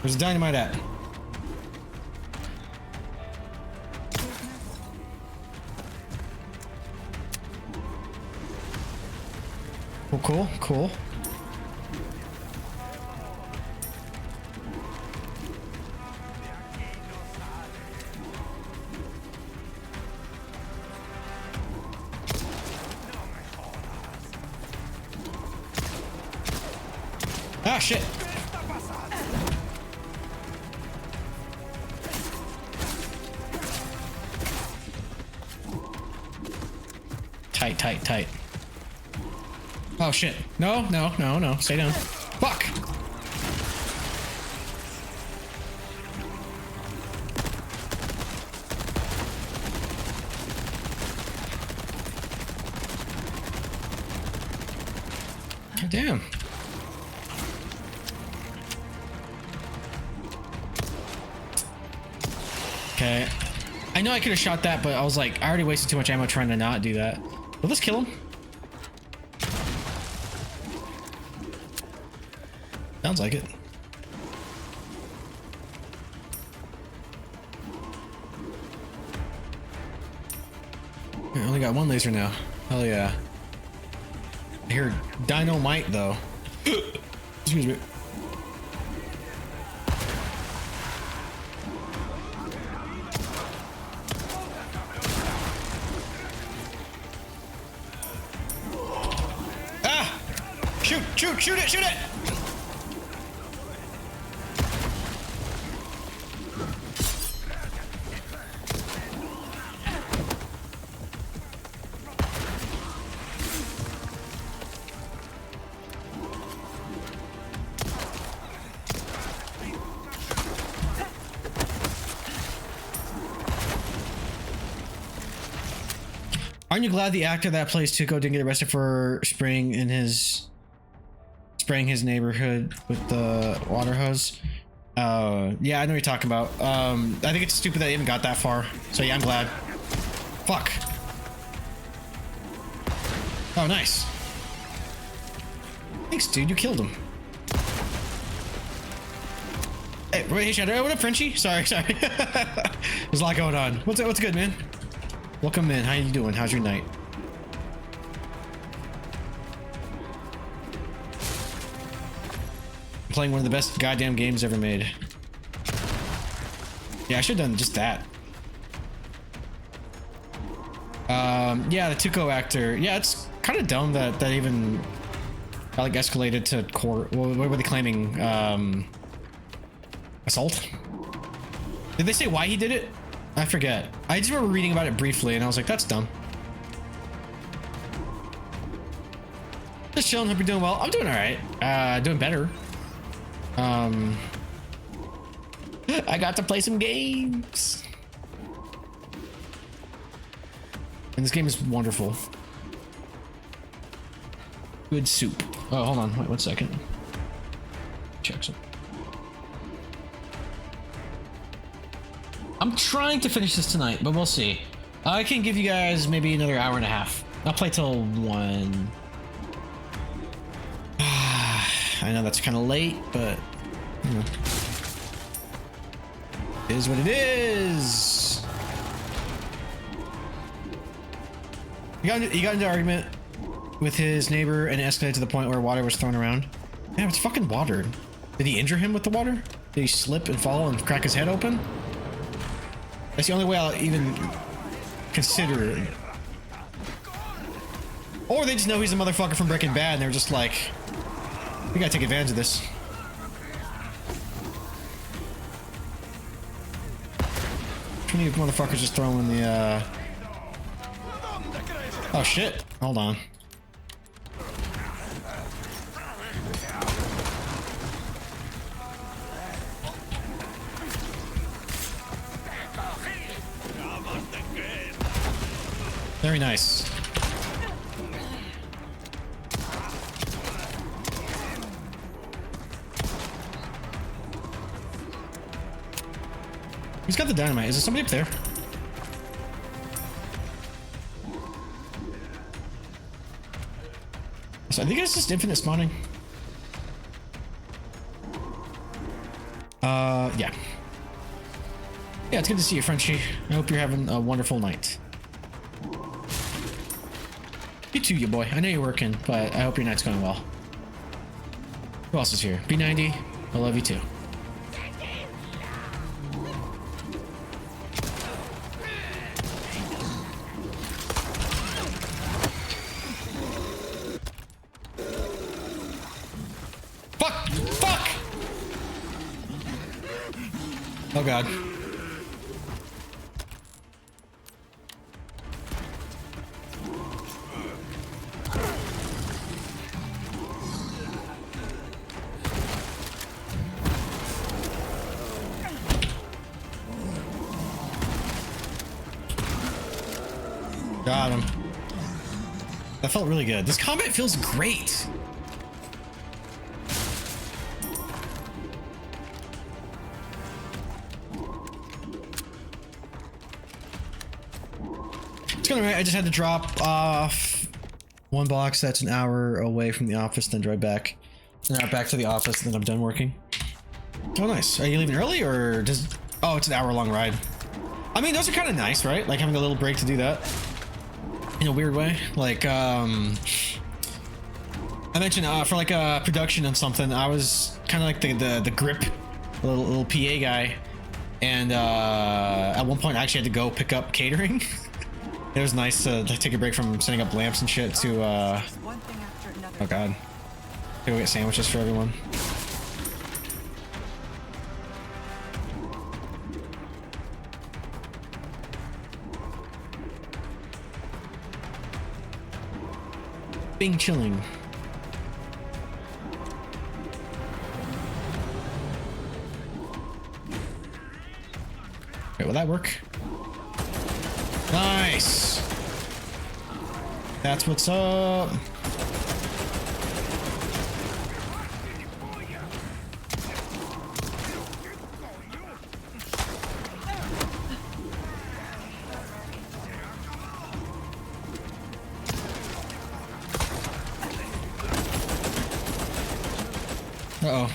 Where's the dynamite at? Cool. Ah, shit. Tight. Oh shit. No. Stay down. Fuck. God damn. Okay. I know I could have shot that, but I was like, I already wasted too much ammo trying to not do that. Will this kill him? Sounds like it. I only got one laser now. Hell yeah. I hear dynamite though. Excuse me. Ah! Shoot it! Aren't you glad the actor that plays Tuco didn't get arrested for spraying his neighborhood with the water hose? Yeah, I know what you're talking about. I think it's stupid that they even got that far. So yeah, I'm glad. Fuck. Oh, nice. Thanks, dude. You killed him. Hey, Shadow. What up, Frenchie? Sorry. There's a lot going on. What's good, man? Welcome in. How you doing? How's your night? Playing one of the best goddamn games ever made. Yeah, I should have done just that. Yeah, the Tuco actor. Yeah, it's kind of dumb that even got, like, escalated to court. What were they claiming? Assault? Did they say why he did it? I forget. I just remember reading about it briefly and I was like, that's dumb. Just chilling, hope you're doing well. I'm doing alright. Doing better. I got to play some games. And this game is wonderful. Good soup. Oh, hold on. Wait 1 second. Check some. I'm trying to finish this tonight, but we'll see. I can give you guys maybe another hour and a half. I'll play till 1. I know that's kind of late, but you know, it is what it is. He got into an argument with his neighbor and it escalated to the point where water was thrown around. Man, it's fucking water. Did he injure him with the water? Did he slip and fall and crack his head open? That's the only way I'll even consider Or they just know he's a motherfucker from Breaking Bad and they're just like, we gotta take advantage of this. Too many motherfuckers just throwing the, Oh shit, hold on. Very nice. He's got the dynamite. Is there somebody up there? So I think it's just infinite spawning. Yeah. Yeah, it's good to see you, Frenchie. I hope you're having a wonderful night. You too, you boy. I know you're working, but I hope your night's going well. Who else is here? B90, I love you too. Fuck! Fuck! Oh god. Got him. That felt really good. This combat feels great. It's going alright. I just had to drop off one box that's an hour away from the office, then drive back. Now back to the office, then I'm done working. Oh, nice. Are you leaving early or does... Oh, it's an hour-long ride. I mean, those are kind of nice, right? Like having a little break to do that. In a weird way. Like, I mentioned for like a production and something, I was kind of like the grip, little PA guy. And at one point I actually had to go pick up catering. It was nice to take a break from setting up lamps and shit to, oh god. Go get sandwiches for everyone. Being chilling. Wait, will that work? Nice. That's what's up. Uh-oh.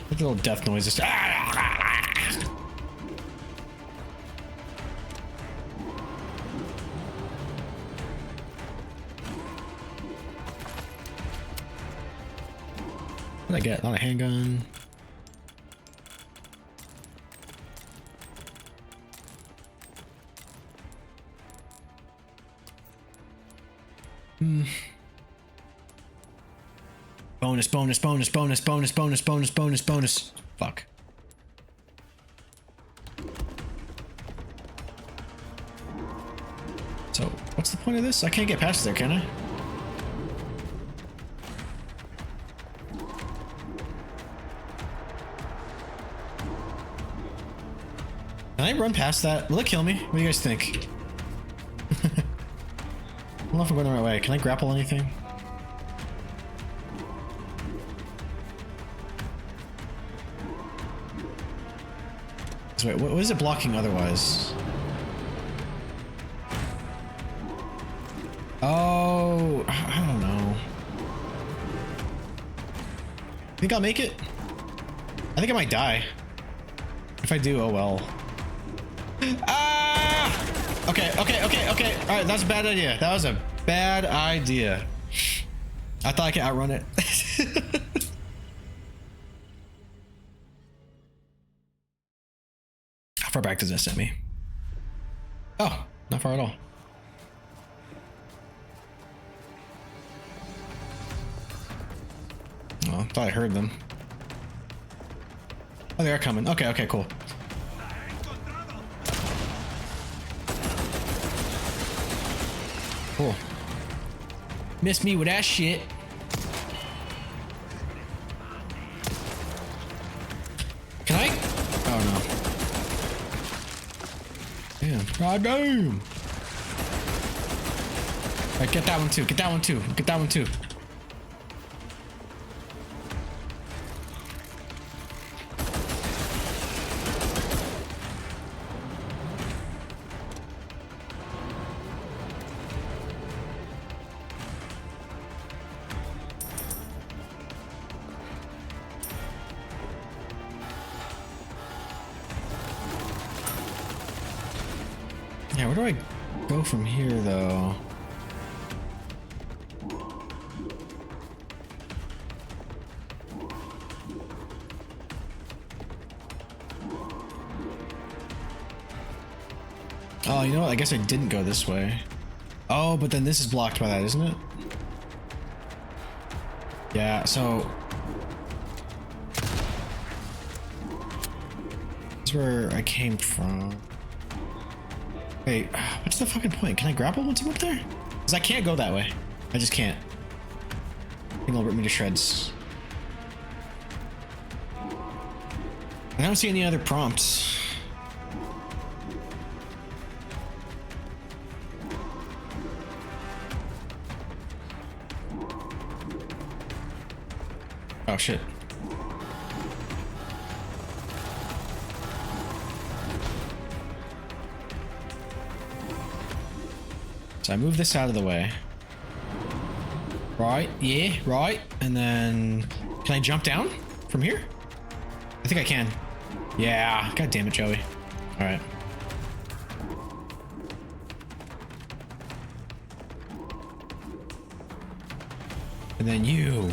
Little death noises. What did I get? Not a handgun. Bonus, bonus, bonus, bonus, bonus, bonus, bonus, bonus, bonus. Fuck. So, what's the point of this? I can't get past there, can I? Can I run past that? Will it kill me? What do you guys think? I don't know if I'm going the right way. Can I grapple anything? So wait, what is it blocking otherwise? Oh, I don't know. Think I'll make it? I think I might die. If I do, oh well. Ah! Okay, okay, okay, okay. All right, that's a bad idea. That was a bad idea. I thought I could outrun it. How far back does that send me? Oh, not far at all. Oh, I thought I heard them. Oh, they are coming. Okay, okay, cool. Cool. Miss me with that shit. Can I? Oh no. Damn. God damn. Alright, get that one too. Get that one too. Get that one too. Yeah, where do I go from here, though? Oh, you know what? I guess I didn't go this way. Oh, but then this is blocked by that, isn't it? Yeah, so... this is where I came from. Wait, what's the fucking point? Can I grapple once I'm up there? Because I can't go that way. I just can't. I think it'll rip me to shreds. I don't see any other prompts. Oh shit. So I move this out of the way. Right, yeah, right. And then, can I jump down from here? I think I can. Yeah, god damn it, Joey. All right. And then you.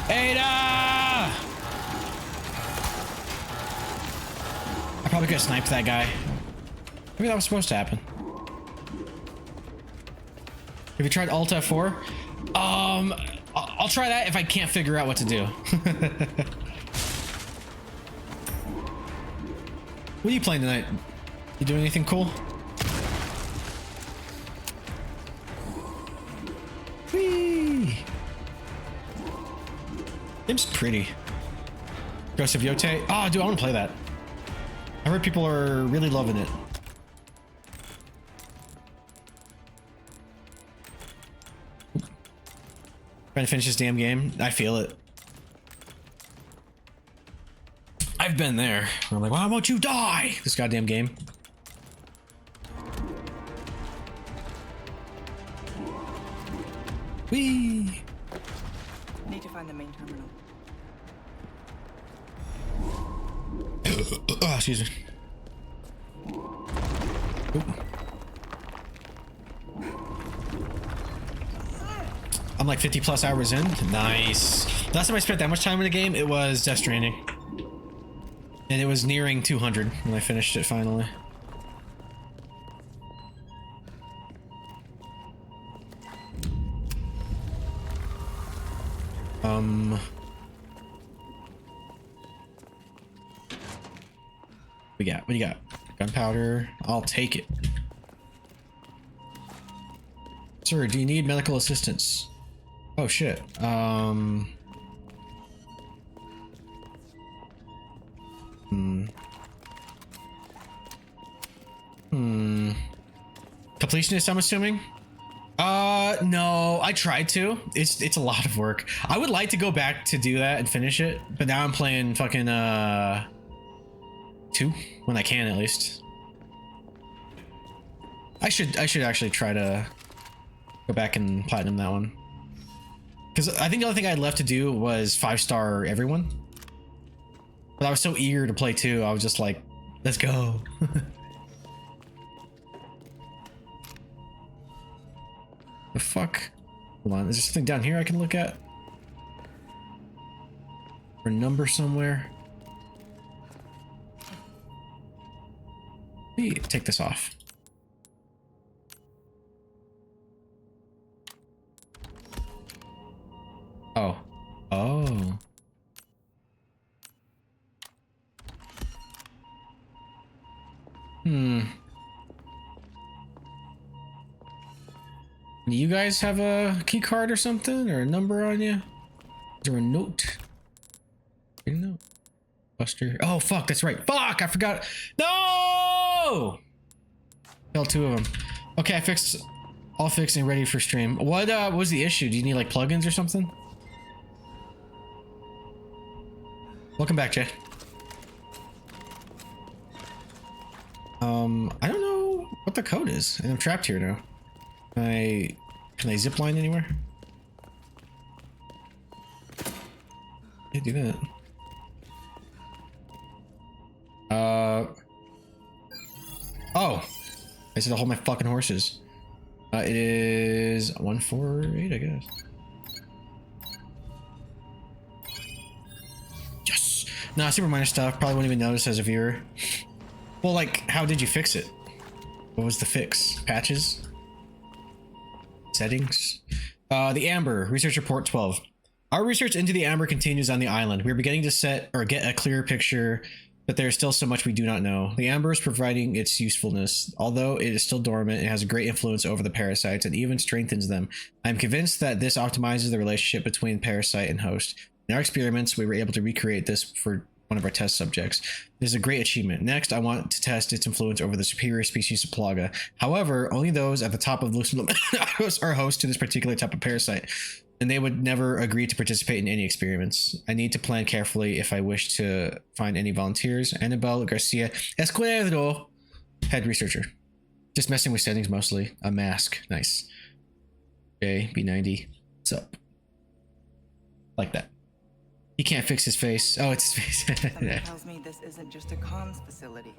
Ada! I probably could have sniped that guy. Maybe that was supposed to happen. Have you tried Alt F4? I'll try that if I can't figure out what to do. What are you playing tonight? You doing anything cool? Whee! Game's pretty. Ghost of Yote? Oh, dude, I want to play that. I heard people are really loving it. Trying to finish this damn game. I feel it. I've been there. I'm like, why won't you die? This goddamn game. Whee! Need to find the main terminal. Oh, excuse me. Oop. I'm like 50 plus hours in. Nice. Last time I spent that much time in a game, it was Death Stranding. And it was nearing 200 when I finished it finally. What do you got? Gunpowder. I'll take it. Sir, do you need medical assistance? Oh shit. Completionist, I'm assuming? No, I tried to. It's a lot of work. I would like to go back to do that and finish it, but now I'm playing fucking 2 when I can, at least. I should actually try to go back and platinum that one, because I think the only thing I had left to do was 5-star everyone, but I was so eager to play 2. I was just like, let's go. The fuck? Hold on, is there something down here I can look at? Or a number somewhere? Let me take this off. Oh. Oh. Hmm. Do you guys have a key card or something? Or a number on you? Is there a note? A note? Buster. Oh, fuck, that's right. Fuck, I forgot. No! Killed 2 of them. Okay, I fixed... All fixed and ready for stream. What was the issue? Do you need, like, plugins or something? Welcome back, Jay. I don't know what the code is, and I'm trapped here now. Can I zipline anywhere? Yeah, do that. Oh! I said to hold my fucking horses. It is 148, I guess. Yes! Nah, super minor stuff. Probably wouldn't even notice as a viewer. Well, like, how did you fix it? What was the fix? Patches? Settings? The Amber, Research Report 12. Our research into the Amber continues on the island. We are beginning to get a clearer picture, but there is still so much we do not know. The Amber is providing its usefulness. Although it is still dormant, it has a great influence over the parasites and even strengthens them. I am convinced that this optimizes the relationship between parasite and host. In our experiments, we were able to recreate this for one of our test subjects. This is a great achievement. Next, I want to test its influence over the superior species of Plaga. However, only those at the top of the list are host to this particular type of parasite, and they would never agree to participate in any experiments. I need to plan carefully if I wish to find any volunteers. Annabelle Garcia Escuero, head researcher. Just messing with settings mostly. A mask. Nice. Okay, B90. What's up? Like that. He can't fix his face. Oh, it's his face. Something tells me this isn't just a comms facility.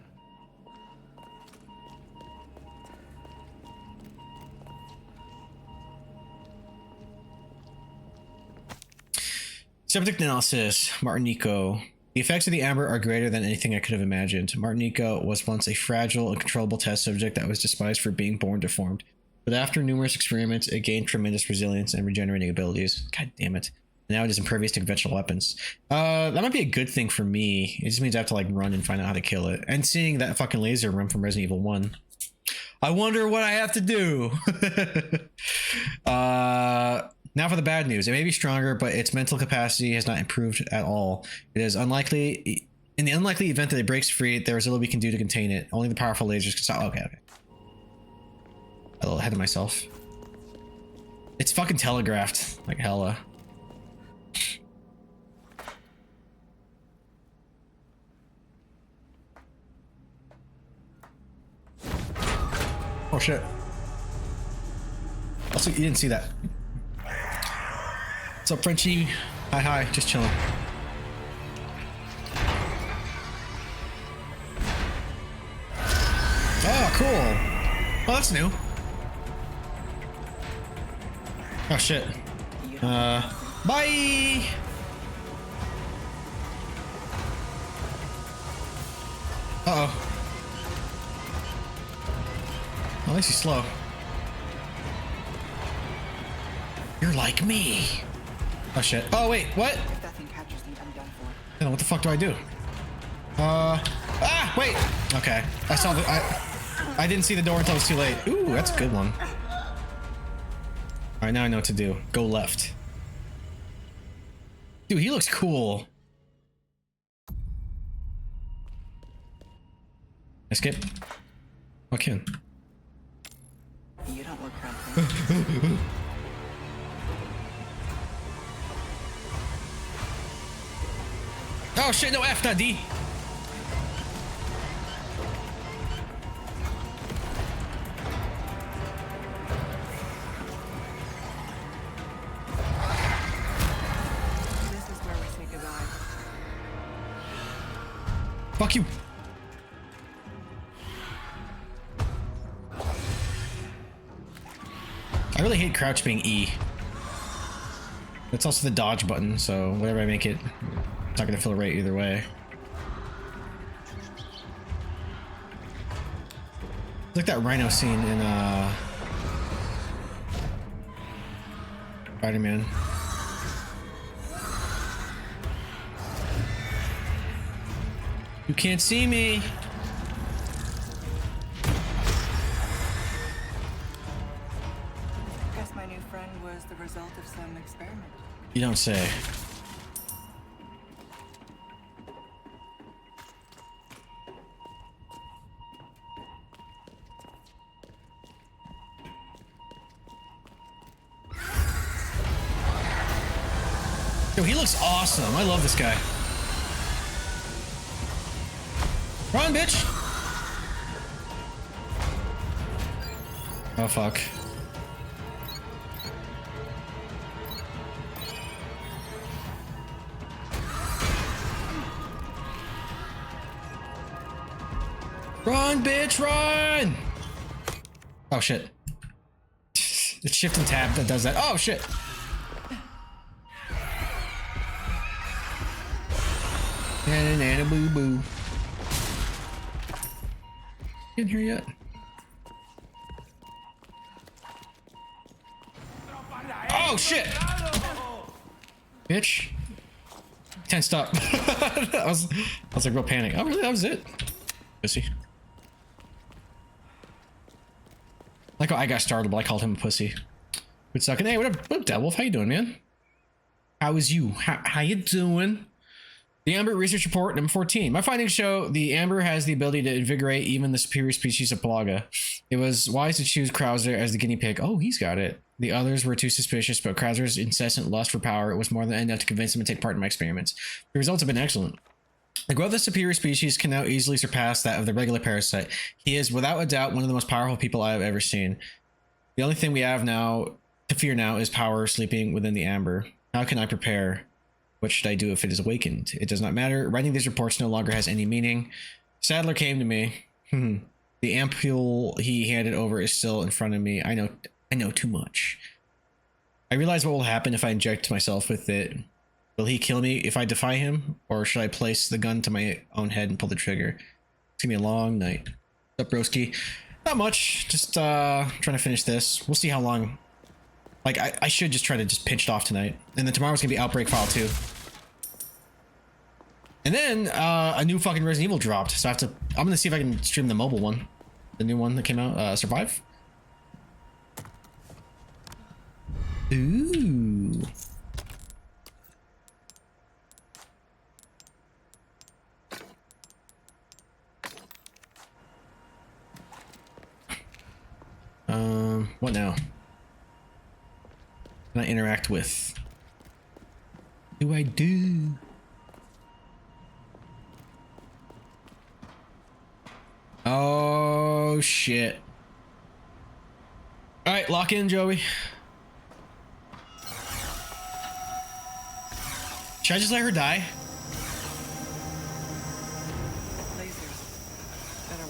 Subject analysis. Martinico. The effects of the Amber are greater than anything I could have imagined. Martinico was once a fragile, uncontrollable test subject that was despised for being born deformed. But after numerous experiments, it gained tremendous resilience and regenerating abilities. God damn it. Now it is impervious to conventional weapons. That might be a good thing for me. It just means I have to like run and find out how to kill it. And seeing that fucking laser room from Resident Evil 1. I wonder what I have to do. Now for the bad news. It may be stronger, but its mental capacity has not improved at all. It is unlikely. In the unlikely event that it breaks free, there is little we can do to contain it. Only the powerful lasers can stop. Okay. A little ahead of myself. It's fucking telegraphed like hella. Oh shit. Also, you didn't see that. What's up, Frenchie? Hi, just chilling. Oh, cool. Oh, that's new. Oh shit. Bye! Uh-oh. At least he's slow. You're like me. Oh shit. Oh wait, what? If that thing catches me, I'm done for. What the fuck do I do? Wait. Okay. I saw the. I didn't see the door until it was too late. Ooh, that's a good one. All right, now I know what to do. Go left. Dude, he looks cool. Escape. What can? You don't look around. Oh shit, no F, not D. This is where we say goodbye. Fuck you. I really hate crouch being E. It's also the dodge button, so whatever I make it, it's not gonna feel right either way. It's like that rhino scene in Spider-Man. You can't see me. Guess my new friend was the result of some experiment. You don't say. Yo, he looks awesome. I love this guy. Run, bitch! Oh, fuck. Run, bitch, run! Oh, shit. It's shift and tab that does that. Oh, shit. Nana boo boo. In here yet? Oh shit! Bitch. 10 stop. I was like real panic. Oh really? That was it. Pussy. Like how I got startled, but I called him a pussy. Good sucking. Hey, what up, Deadwolf? How you doing, man? How is you? How you doing? The Amber Research Report, number 14. My findings show the Amber has the ability to invigorate even the superior species of Pelaga. It was wise to choose Krauser as the guinea pig. Oh, he's got it. The others were too suspicious, but Krauser's incessant lust for power was more than enough to convince him to take part in my experiments. The results have been excellent. The growth of superior species can now easily surpass that of the regular parasite. He is, without a doubt, one of the most powerful people I have ever seen. The only thing we have now to fear now is power sleeping within the Amber. How can I prepare? What should I do if it is awakened? It does not matter. Writing these reports no longer has any meaning. Sadler came to me. The ampule he handed over is still in front of me. I know too much. I realize what will happen if I inject myself with it. Will he kill me if I defy him? Or should I place the gun to my own head and pull the trigger? It's gonna be a long night. What's up, broski? Not much. Just trying to finish this. We'll see how long. Like, I should just try to just pinch it off tonight. And then tomorrow's gonna be Outbreak File 2. And then a new fucking Resident Evil dropped. So I'm gonna see if I can stream the mobile one. The new one that came out, Survive. Ooh. What now? Can I interact with? What do I do? Oh shit. All right, lock in, Joey. Should I just let her die?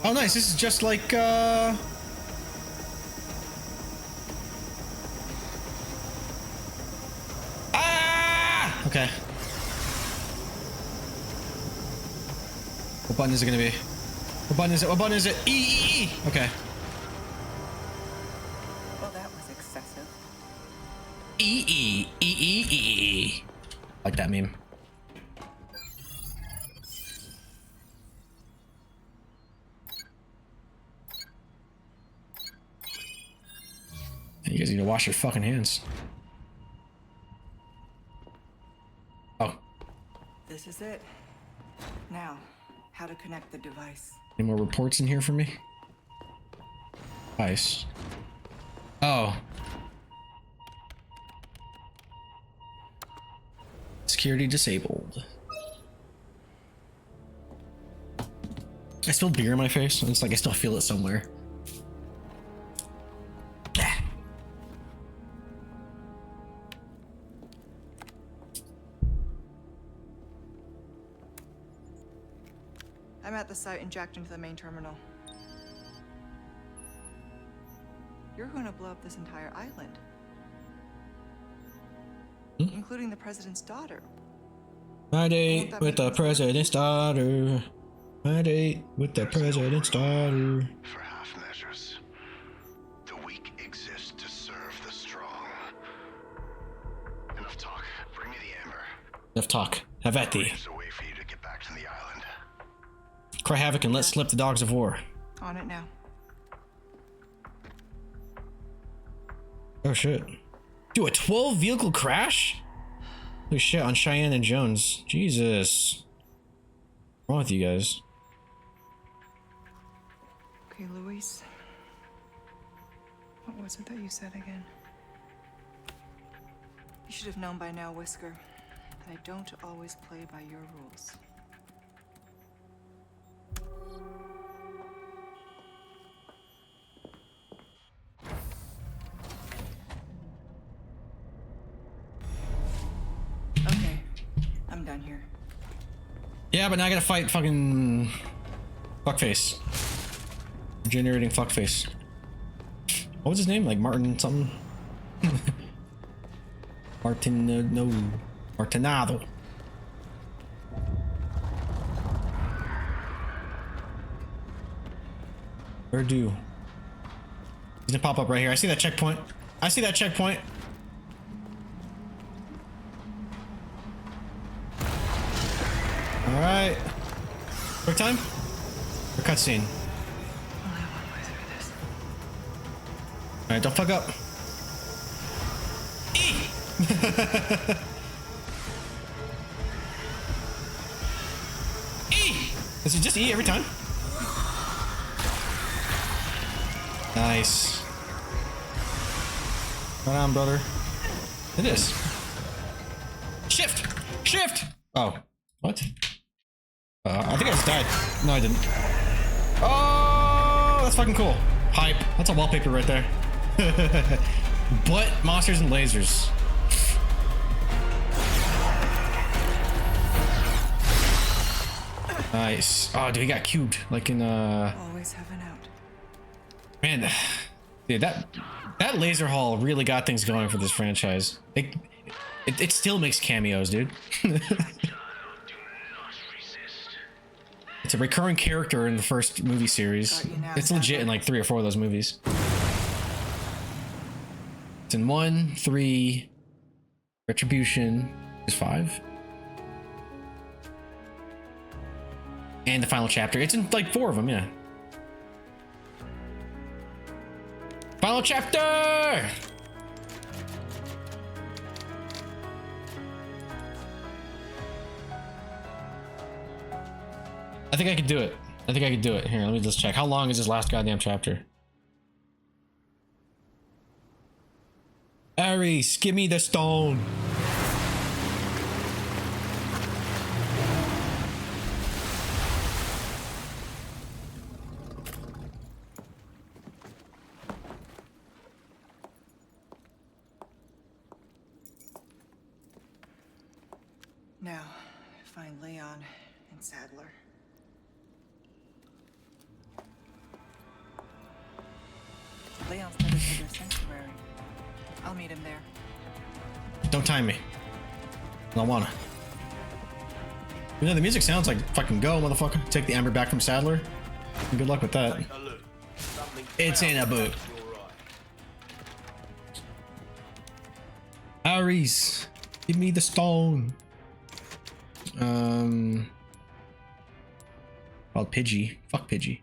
Oh nice, this is just like okay. What button is it gonna be? What button is it? What button is it? E. Okay. Well, that was excessive. E. Like that meme. You guys need to wash your fucking hands. Oh. This is it. Now, how to connect the device. Any more reports in here for me? Nice. Oh. Security disabled. I spilled beer in my face. It's like I still feel it somewhere. I'm at the site and jacked into the main terminal. You're going to blow up this entire island, including the president's daughter. My date with the president's daughter. My date with the president's daughter. For half measures. The weak exist to serve the strong. Enough talk. Bring me the amber. Enough talk. Have at thee. There's a way for you to get back to the island. Cry havoc and let slip the dogs of war. On it now. Oh shit. Do a 12 vehicle crash? Holy shit, on Cheyenne and Jones. Jesus. What's wrong with you guys? Okay, Luis. What was it that you said again? You should have known by now, Whisker, that I don't always play by your rules. Okay, I'm done here. Yeah, but now I gotta fight fucking fuckface. Generating fuckface. What was his name? Like Martin something? Martin, no. Martinado. Where do? He's gonna pop up right here. I see that checkpoint. I see that checkpoint. Alright. Quick time? Or cutscene? Alright, don't fuck up. E! E! Is it just E every time? Nice. Right on, brother. It is. Shift! Shift! Oh. What? I think I just died. No, I didn't. Oh, that's fucking cool. Hype. That's a wallpaper right there. Butt, monsters, and lasers. Nice. Oh, dude, he got cubed. Like in, Always have an out. Man, dude, that laser haul really got things going for this franchise. It still makes cameos, dude. It's a recurring character in the first movie series. It's legit in like 3 or 4 of those movies. It's in 1, 3, Retribution is 5. And the final chapter. It's in like 4 of them, yeah. Final chapter! I think I could do it. I think I could do it. Here, let me just check. How long is this last goddamn chapter? Ares, give me the stone. Now, find Leon and Sadler. Leon's never to their sanctuary. I'll meet him there. Don't time me. I don't wanna. You know, the music sounds like fucking go, motherfucker. Take the amber back from Sadler. Good luck with that. It's in a boot. Ares, give me the stone. Called Pidgey. Fuck Pidgey.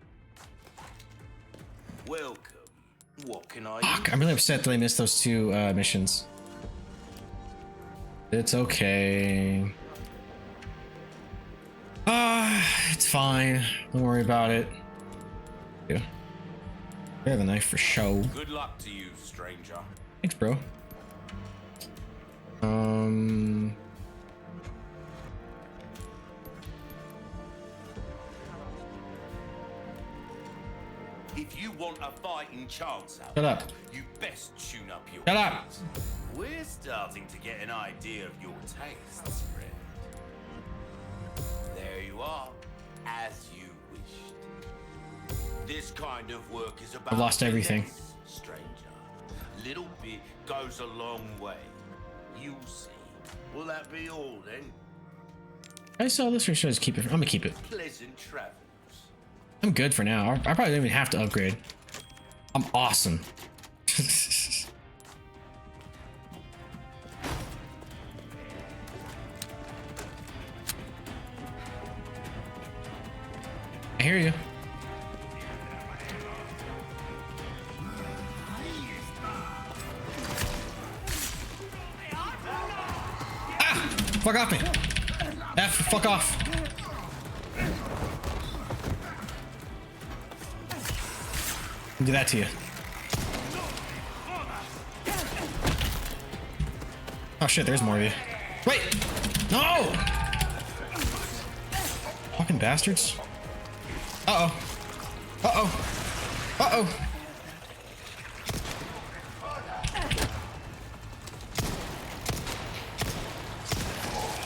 Welcome. What can I Fuck, I'm really upset that I missed those 2 missions. It's okay. It's fine. Don't worry about it. Yeah. I have a knife for show. Good luck to you, stranger. Thanks, bro. If you want a fighting chance out Shut up. you best tune up your Shut up. ears. We're starting to get an idea of your tastes, friend. There you are, as you wished. This kind of work is about I've lost everything. finesse, stranger. Little bit goes a long way. You'll see. Will that be all then? I sell this or should I just keep it? I'm gonna keep it. Pleasant travels. I'm good for now. I probably don't even have to upgrade. I'm awesome. I hear you. Ah! Fuck off me. F, fuck off. I'll do that to you. Oh shit, there's more of you. Wait! No! Fucking bastards. Uh-oh. Uh-oh. Uh-oh.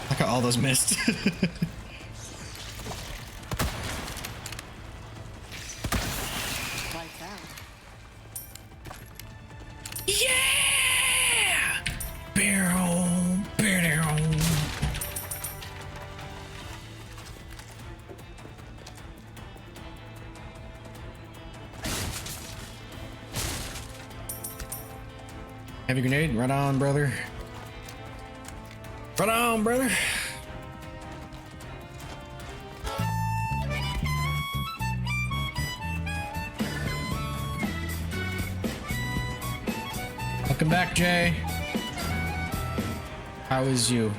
I got all those missed. Yeah! Barrel, barrel. Heavy grenade, right on, brother. Right on, brother. Welcome back, Jay. How is you?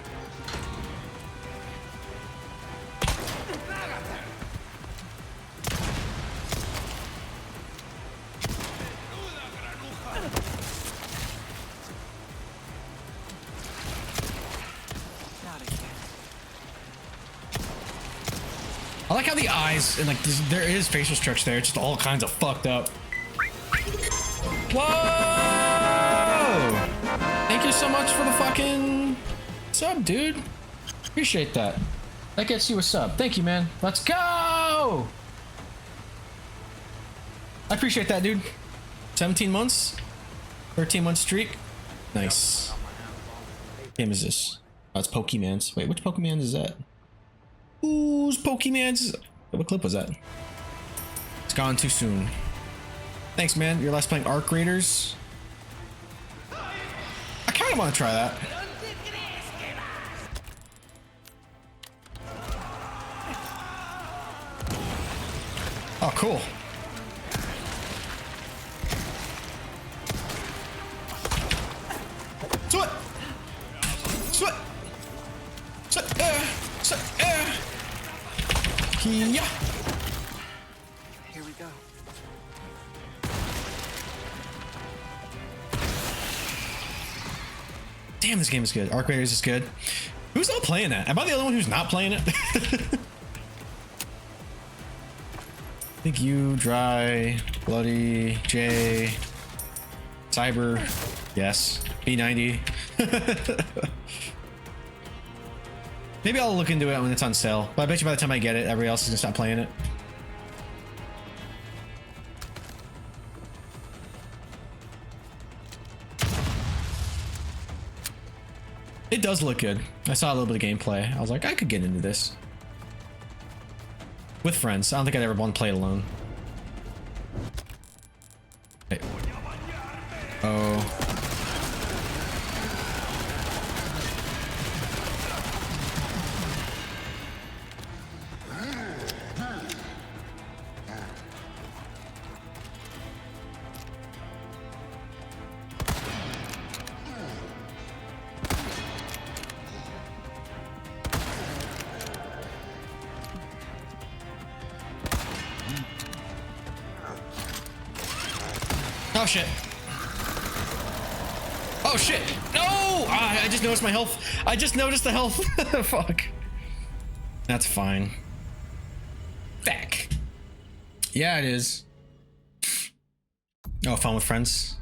I like how the eyes and like there is facial structure there. It's just all kinds of fucked up. Whoa! Thank you so much for the fucking sub, dude. Appreciate that. That gets you a sub. Thank you, man. Let's go! I appreciate that, dude. 17 months? 13-month streak? Nice. What game is this? Oh, it's Pokemon's. Wait, which Pokemon is that? Who's Pokemon's? What clip was that? It's gone too soon. Thanks, man. You're last playing Arc Raiders. I kind of want to try that. Oh, cool. Sweat! Sweat! Sweat! Sweat! Yeah! Here we go. Damn, this game is good. Arc Raiders is good. Who's not playing that? Am I the only one who's not playing it? I think you, Dry, Bloody, Jay, Cyber, yes, B90. Maybe I'll look into it when it's on sale, but I bet you by the time I get it, everybody else is gonna stop playing it. It does look good. I saw a little bit of gameplay. I was like, I could get into this. With friends. I don't think I'd ever want to play it alone. Hey. Oh. Oh shit. Oh shit. No! I just noticed my health. I just noticed the health. Fuck. That's fine. Back. Yeah, it is. Oh, fun with friends.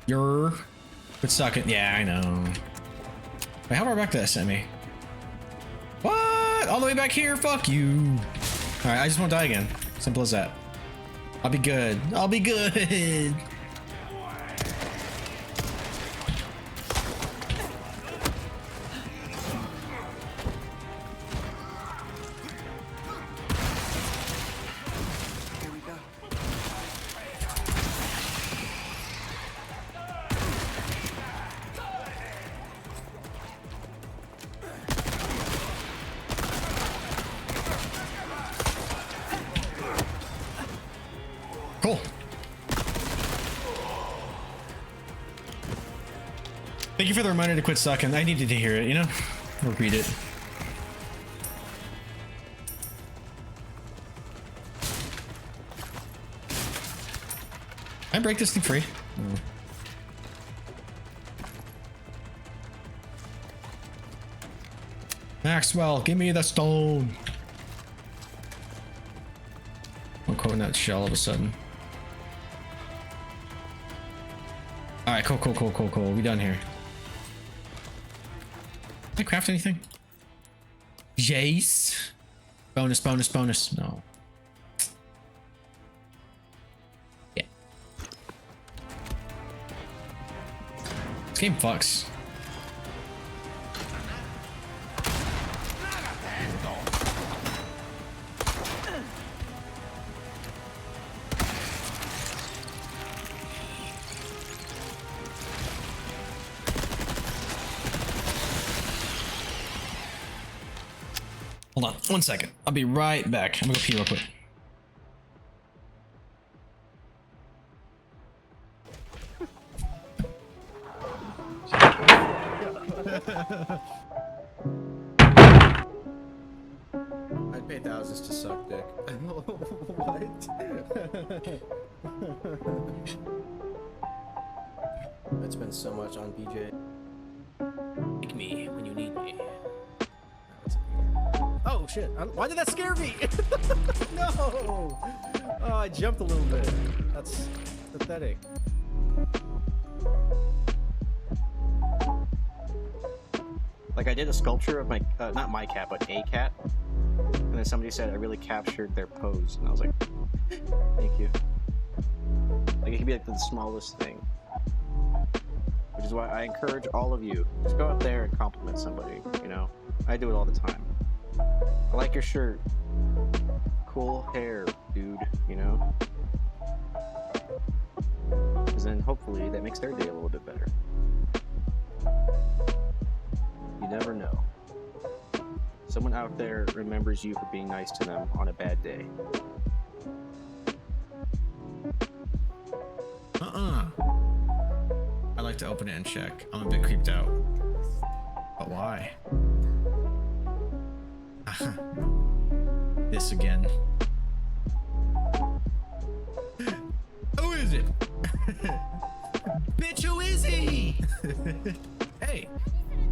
You're. But suck it. Yeah, I know. Wait, how far back did that send me? What? All the way back here? Fuck you. Alright, I just won't die again. Simple as that. I'll be good. I'll be good. Cool. Thank you for the reminder to quit sucking. I needed to hear it, you know? Or read it. Can I break this thing free? No. Maxwell, give me the stone. I'm quoting that shell all of a sudden. Alright, cool. We done here. Can I craft anything? Jace. Bonus. No. Yeah. This game fucks. Hold on, 1 second. I'll be right back. I'm gonna go pee real quick. I'd pay thousands to suck dick. What? I'd spend so much on BJ. Pick me when you need me. Oh shit! Why did that scare me? No! Oh, I jumped a little bit. That's pathetic. Like I did a sculpture of my, not my cat, but a cat. And then somebody said I really captured their pose. And I was like, thank you. Like it could be like the smallest thing. Which is why I encourage all of you, just go out there and compliment somebody, you know? I do it all the time. I like your shirt. Cool hair, dude, you know? Because then hopefully that makes their day a little bit better. You never know. Someone out there remembers you for being nice to them on a bad day. I like to open it and check. I'm a bit creeped out. But why? This again. Who is it? Bitch, who is he? Hey.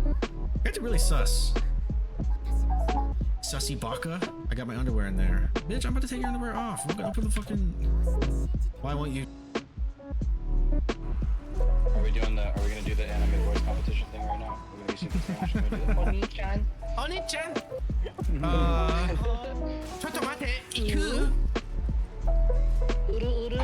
You guys are really sus. Sussy Baka? I got my underwear in there. Bitch, I'm about to take your underwear off. I'm gonna open the fucking... Why won't you? Are we gonna do the anime voice competition thing right now? We're gonna be super French. Oni-chan. Oni-chan! Chotomate, iku! Uru-uru.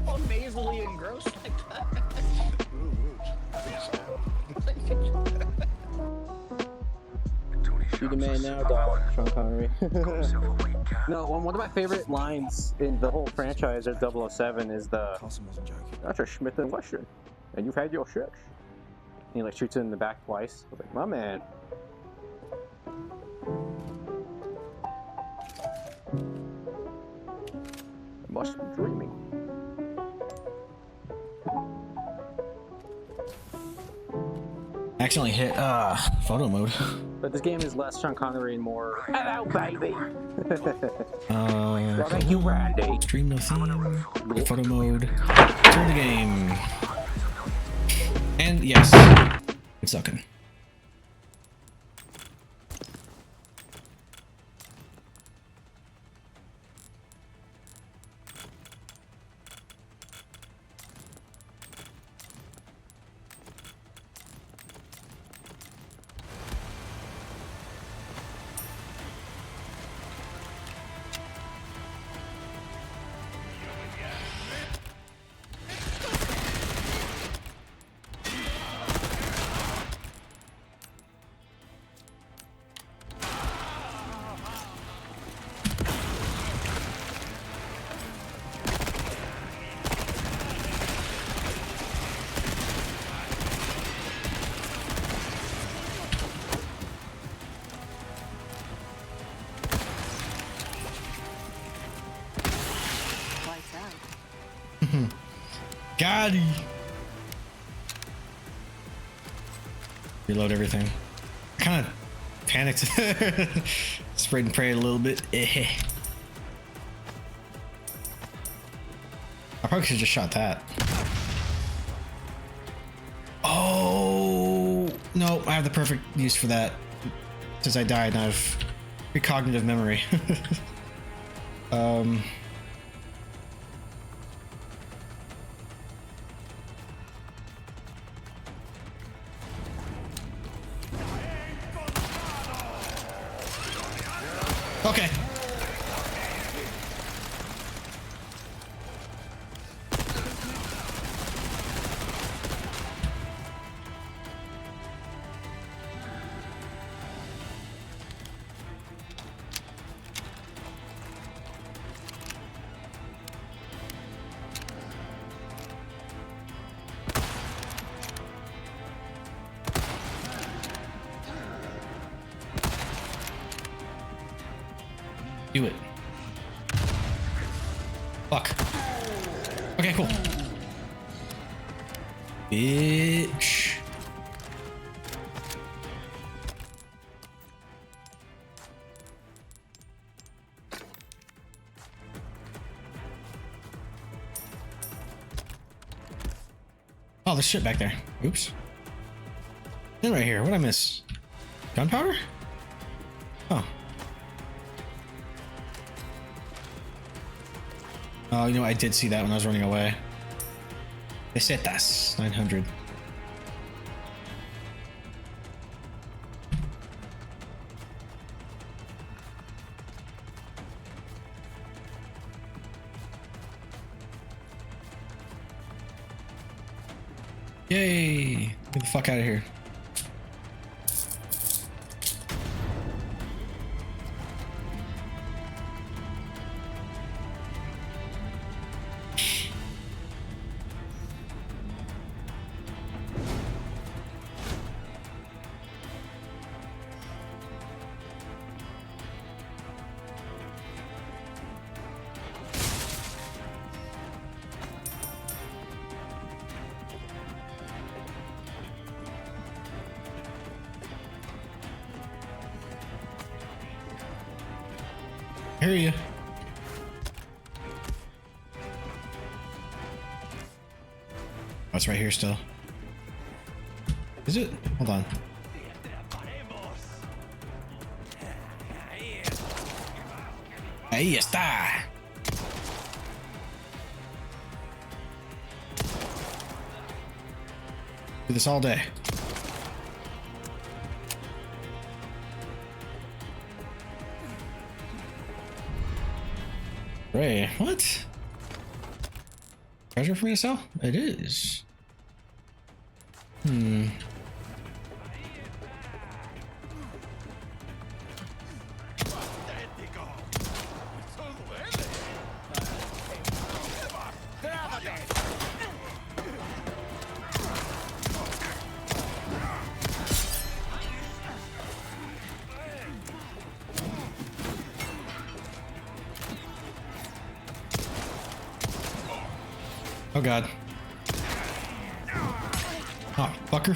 All nasally and gross like that. Be the man now, dog. Sean Connery. No, one of my favorite lines in the whole franchise of 007 is the "That's a Smith and Wesson, and you've had your sex." And he like shoots it in the back twice. I was like, my man. Must be dreaming. Accidentally hit photo mode. But this game is less Sean Connery and more. Hello, baby. Thank you, Randy. Stream no theme. Photo mode. Turn the game. And yes, it's sucking. Got it. Reload everything. Kind of panicked. Sprayed and prayed a little bit. I probably should have just shot that. Oh no, I have the perfect use for that. Since I died, I have precognitive memory. Okay. Do it. Fuck. Okay, cool. Bitch. Oh, there's shit back there. Oops. And right here, what'd I miss? Gunpowder? Oh. Oh, you know, I did see that when I was running away. Pesetas, 900. Yay! Get the fuck out of here. I hear you. Oh, it's right here still. Is it? Hold on. Ahí está. Do this all day. Ray, what? Treasure for me to sell? It is. Oh god. Oh, fucker.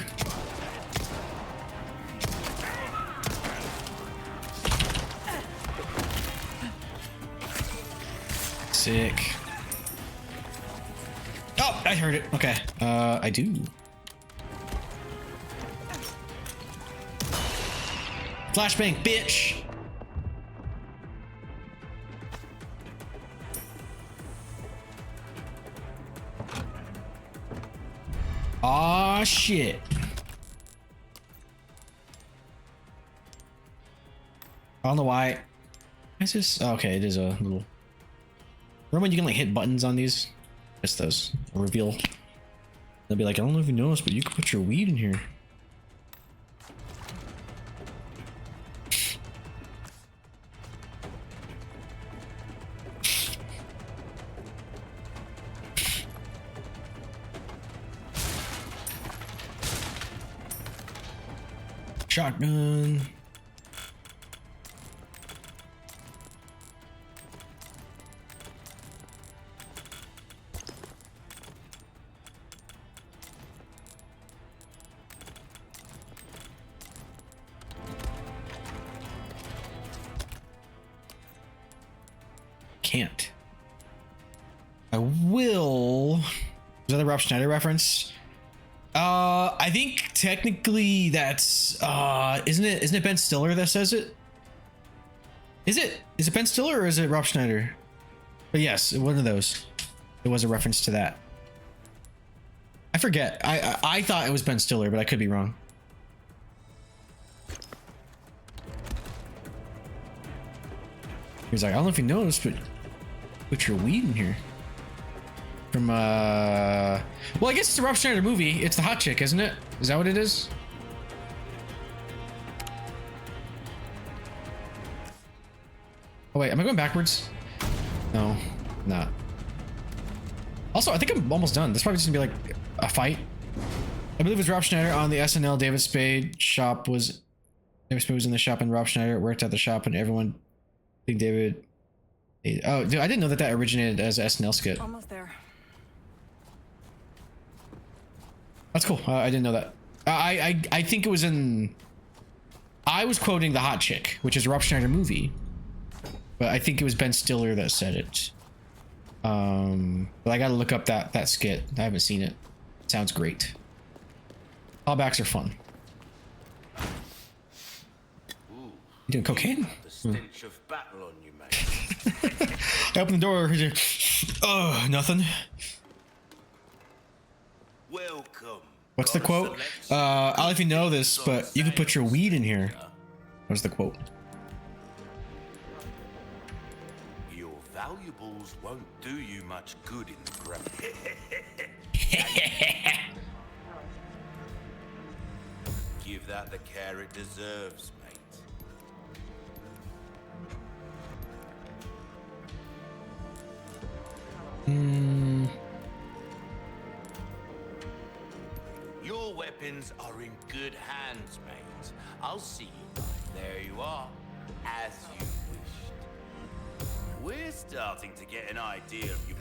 Sick. Oh, I heard it. Okay. I do. Flashbang, bitch. Aw, shit. I don't know why. Is this? Oh, okay, it is a little. Remember when you can like hit buttons on these? Just those. Reveal. They'll be like, I don't know if you noticed, but you can put your weed in here. Shotgun. can't. I will. Is that a Rob Schneider reference? I think technically that's isn't it Ben Stiller that says it? Is it Ben Stiller or is it Rob Schneider? But yes, one of those. It was a reference to that. I forget. I thought it was Ben Stiller, but I could be wrong. He's like, I don't know if you noticed, but put your weed in here. From well, I guess it's a Rob Schneider movie. It's the hot chick, isn't it? Is that what it is? Oh wait, am I going backwards? No, not. Also, I think I'm almost done. This probably just gonna be like a fight. I believe it was Rob Schneider on the SNL. David Spade shop was. David Spade was in the shop, and Rob Schneider worked at the shop, and everyone. I think David. Oh, dude, I didn't know that originated as an SNL skit. Almost there. That's cool. I didn't know that. I think it was in. I was quoting the hot chick, which is a Rob Schneider movie, but I think it was Ben Stiller that said it. But I gotta look up that skit. I haven't seen it. It sounds great. Callbacks are fun. Ooh, You doing cocaine? the stench of battle on you, mate. I opened the door. Oh, nothing. Welcome. What's the quote? I don't know if you know this, but you can put your weed in here. What's the quote? Your valuables won't do you much good in the ground. Give that the care it deserves, mate. Your weapons are in good hands, mate. I'll see you. There you are, as you wished. We're starting to get an idea of you.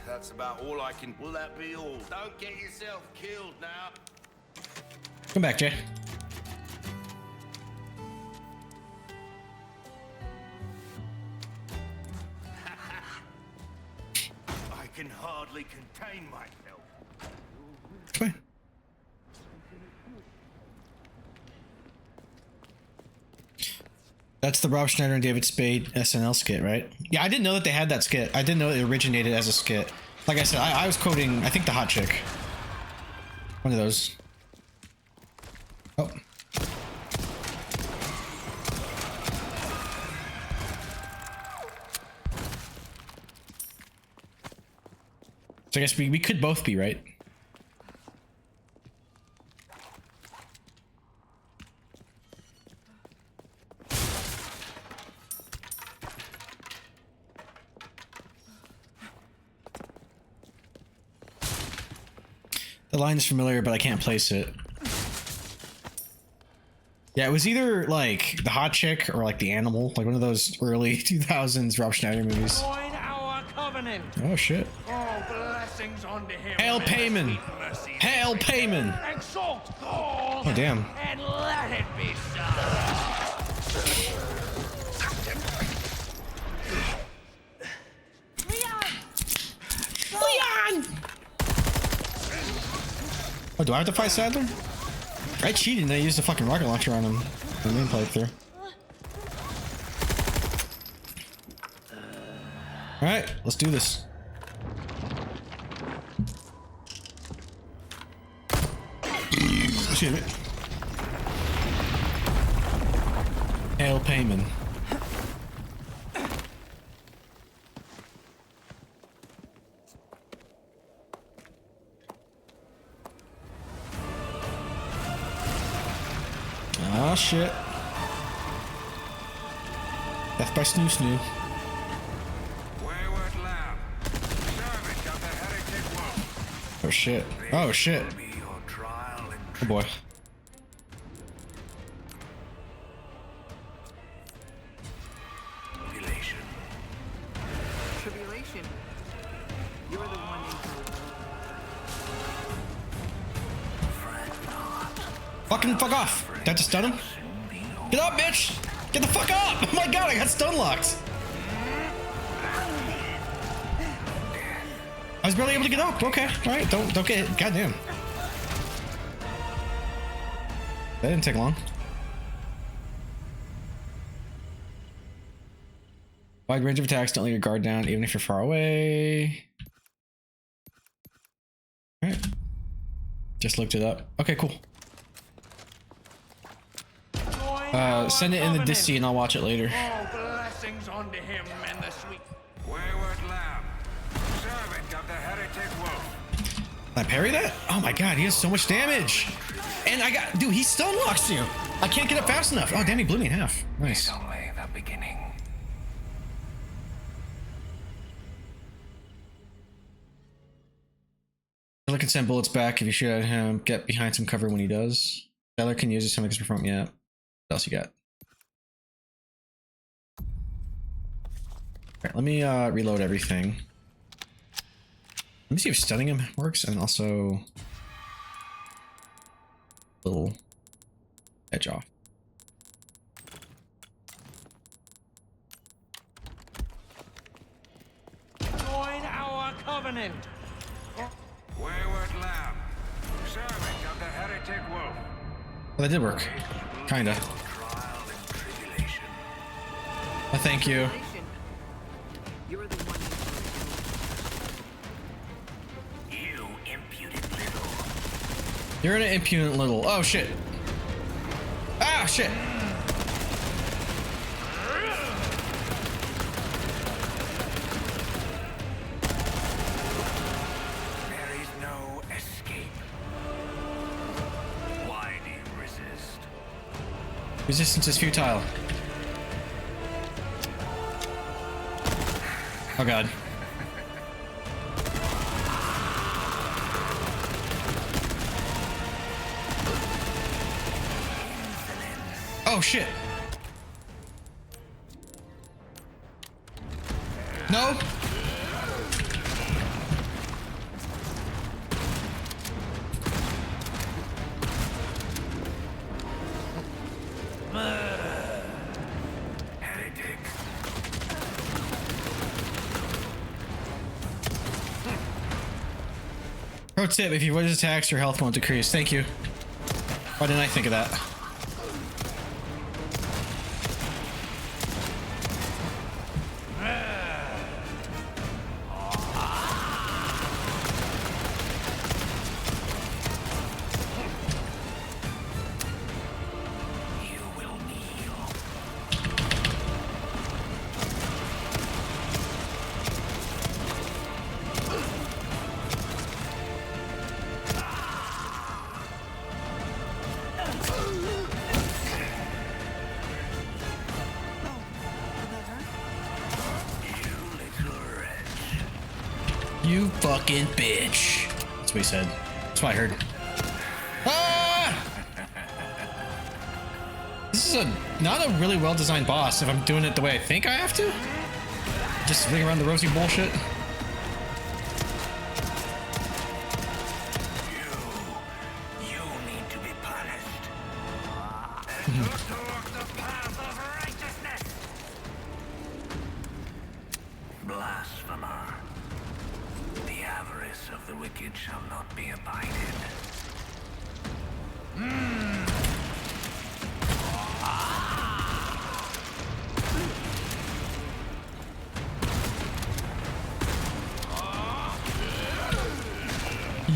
That's about all I can. Will that be all? Don't get yourself killed now. Come back, Jay. I can hardly contain myself. It's fine. That's the Rob Schneider and David Spade SNL skit, right? Yeah, I didn't know that they had that skit. I didn't know it originated as a skit. Like I said, I was quoting, I think, the hot chick. One of those. Oh. So I guess we could both be right. The line is familiar, but I can't place it. Yeah, it was either like the hot chick or like the animal, like one of those early 2000s Rob Schneider movies. Join our covenant. Oh shit. All blessings unto him. Hail Payman! Hail Payman! Exalt all. Oh damn. And let it be so. Leon! Oh, do I have to fight Sadler? I cheated and I used a fucking rocket launcher on him. The main playthrough. Alright, let's do this. Excuse me. Hail Payman. Ah, shit. Death by Snoo Snoo. Oh shit. Oh shit. Oh boy. Tribulation. You're the one Fucking fuck off. That just stun him? Get up, bitch! Get the fuck up! Oh my god, I got stun locked! I was barely able to get up. Okay, all right. Don't get hit. Goddamn. That didn't take long. Wide range of attacks. Don't leave your guard down, even if you're far away. All right. Just looked it up. Okay, cool. Send it in the Disty and I'll watch it later. All blessings unto him and the sweet. Wayward lamb, servant of the heretic wolf. Can I parry that? Oh my god, he has so much damage. And I got, dude, he stun locks you. I can't get up fast enough. Oh, damn, he blew me in half. Nice. Only the beginning. Tyler can send bullets back if you shoot at him. Get behind some cover when he does. Tyler can use his stomach as perform. Yeah. What else you got? Alright, let me reload everything. Let me see if stunning him works, and also little edge off. Join our covenant. Wayward lamb, servant of the heretic wolf. Well, that did work. Kinda. Oh, thank you. You're the one. You impudent little. You're an impudent little. Oh shit. Ah shit. There is no escape. Why do you resist? Resistance is futile. Oh god. Oh shit. No. Pro tip, if you avoid his attacks, your health won't decrease. Thank you. Why didn't I think of that? You fucking bitch. That's what he said. That's what I heard. Ah! This is not a really well-designed boss if I'm doing it the way I think I have to. Just swing around the rosy bullshit. You need to be punished. And look toward the path of righteousness. Blasphemer. The avarice of the wicked shall not be abided.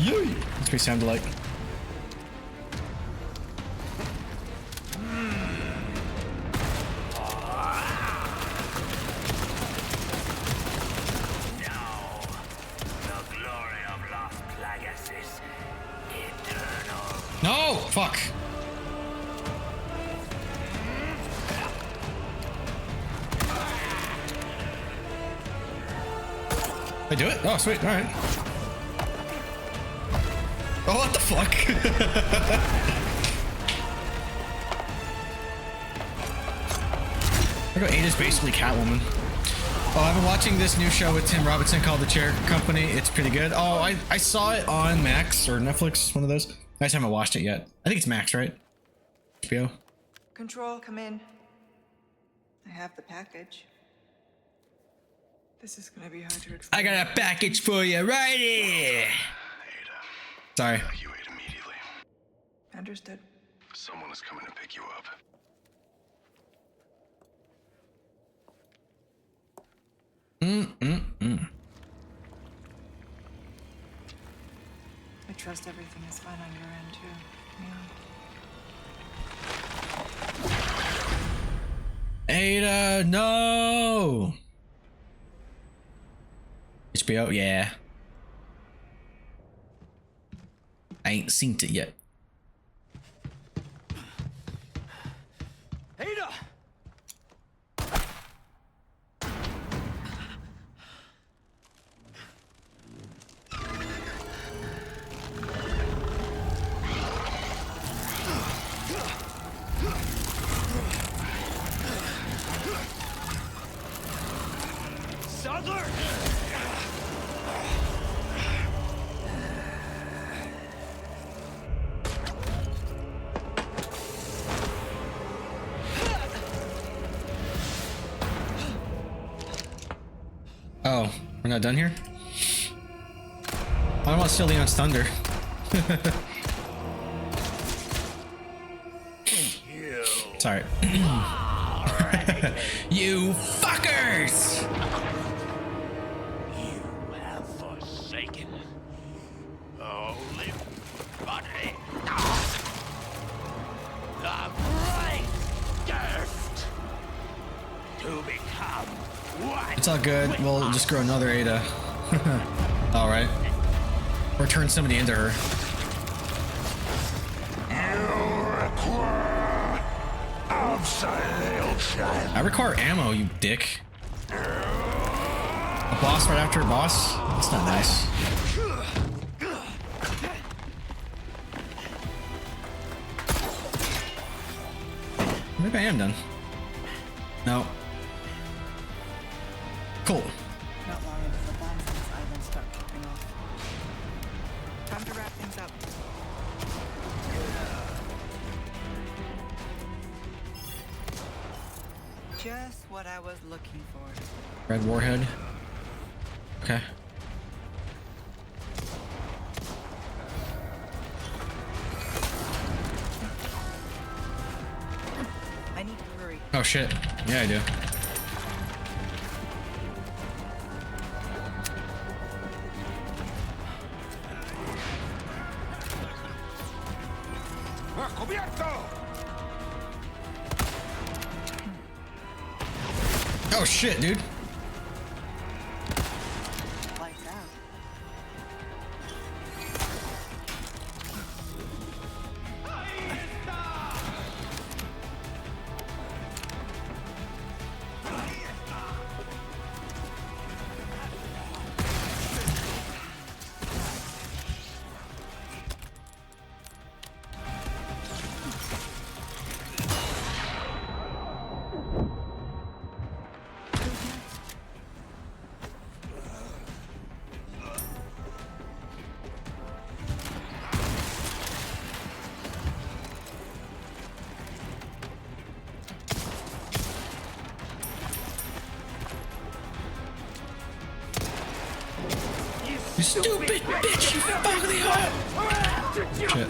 Yay! That's what he sounded like. No! Fuck! Did I do it? Oh, sweet. Alright. Oh, what the fuck? I go 8 is basically Catwoman. Oh, I've been watching this new show with Tim Robinson called The Chair Company. It's pretty good. Oh, I saw it on Max or Netflix, one of those. I just haven't watched it yet. I think it's Max, right? HBO. Control, come in. I have the package. This is gonna be hard to explain. I got a package for you right here. Sorry. Evacuate immediately. Understood. Someone is coming to pick you up. I trust everything is fine on your end too. Yeah. Ada, no. HBO, yeah. I ain't seen it yet. Ada! Sadler! Oh, we're not done here? I want to steal Leon's thunder. Sorry. You fuckers! You have forsaken only body. The bright gift to become what? It's all good. We'll just grow another Ada. Alright. Or turn somebody into her. I require ammo, you dick. A boss right after a boss? That's not nice. Maybe I am done. No. Cool. Not long until the bombs on this island start popping off. Time to wrap things up. Just what I was looking for. Red warhead. Okay. I need to hurry. Oh shit. Yeah, I do. Oh shit, dude. Lights out. You stupid bitch, you fucking hot! Shit.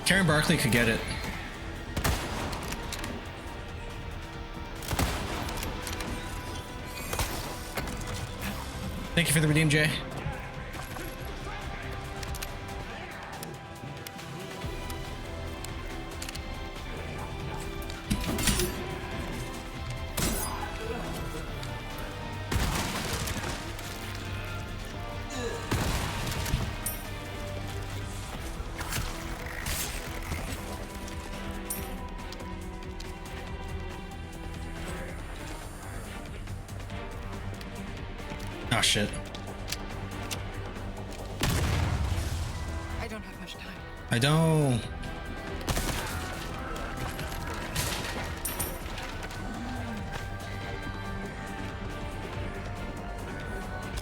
Karen Barkley could get it. Thank you for the redeem, Jay. Oh shit. I don't have much time. I don't.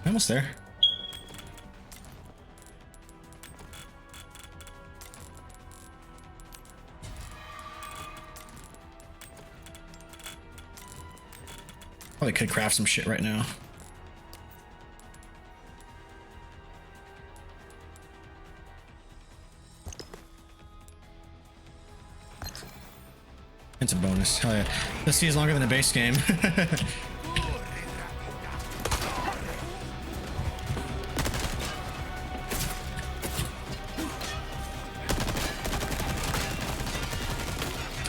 Almost there. Probably could craft some shit right now. It's a bonus. Hell yeah. This is longer than a base game.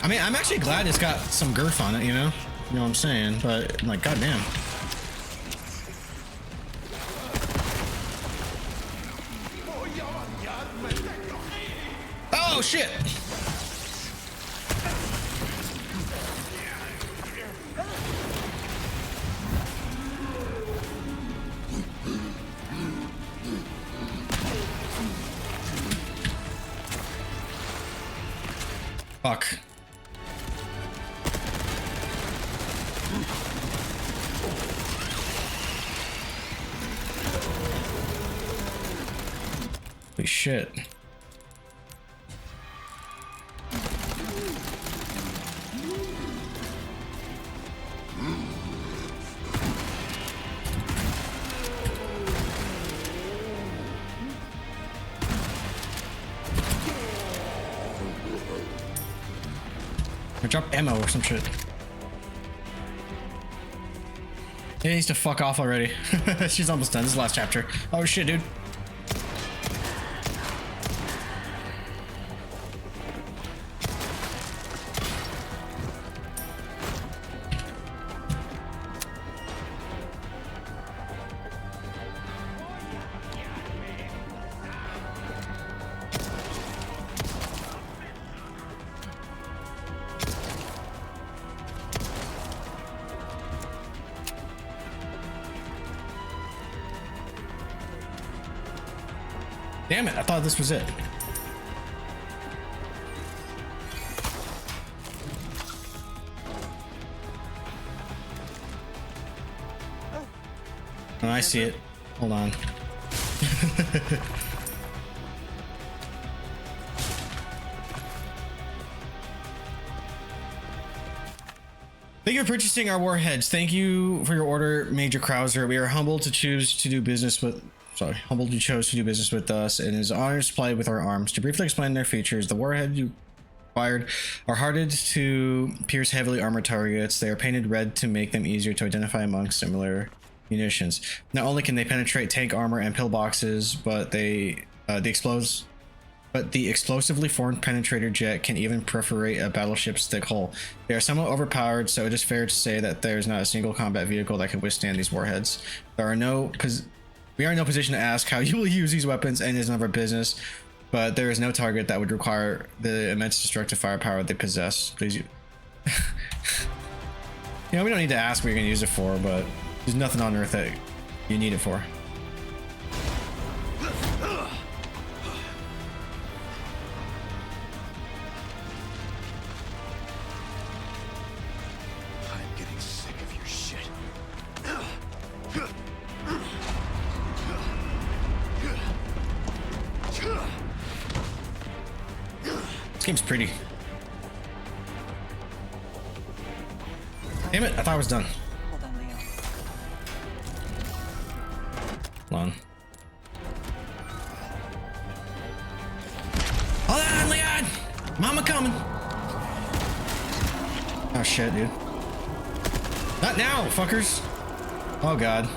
I mean, I'm actually glad it's got some girth on it, you know? You know what I'm saying? But, like, goddamn. Oh, shit! Fuck. Holy shit. Or drop ammo or some shit. It needs to fuck off already. She's almost done. This is the last chapter. Oh shit, dude. Damn it, I thought this was it. Oh, I see it. Hold on. Thank you for purchasing our warheads. Thank you for your order, Major Krauser. We are humbled to choose to do business with... humbled you chose to do business with us, and it is an honor to supply with our arms. To briefly explain their features, the warheads you acquired are hardened to pierce heavily armored targets. They are painted red to make them easier to identify among similar munitions. Not only can they penetrate tank armor and pillboxes, but the explosively formed penetrator jet can even perforate a battleship's thick hull. They are somewhat overpowered, so it is fair to say that there is not a single combat vehicle that can withstand these warheads. We are in no position to ask how you will use these weapons, and it is none of our business, but there is no target that would require the immense destructive firepower they possess. Please, you know, we don't need to ask what you're going to use it for, but there's nothing on earth that you need it for. This game's pretty. Damn it, I thought I was done. Hold on. Hold on, Leon! Mama coming! Oh shit, dude. Not now, fuckers! Oh god.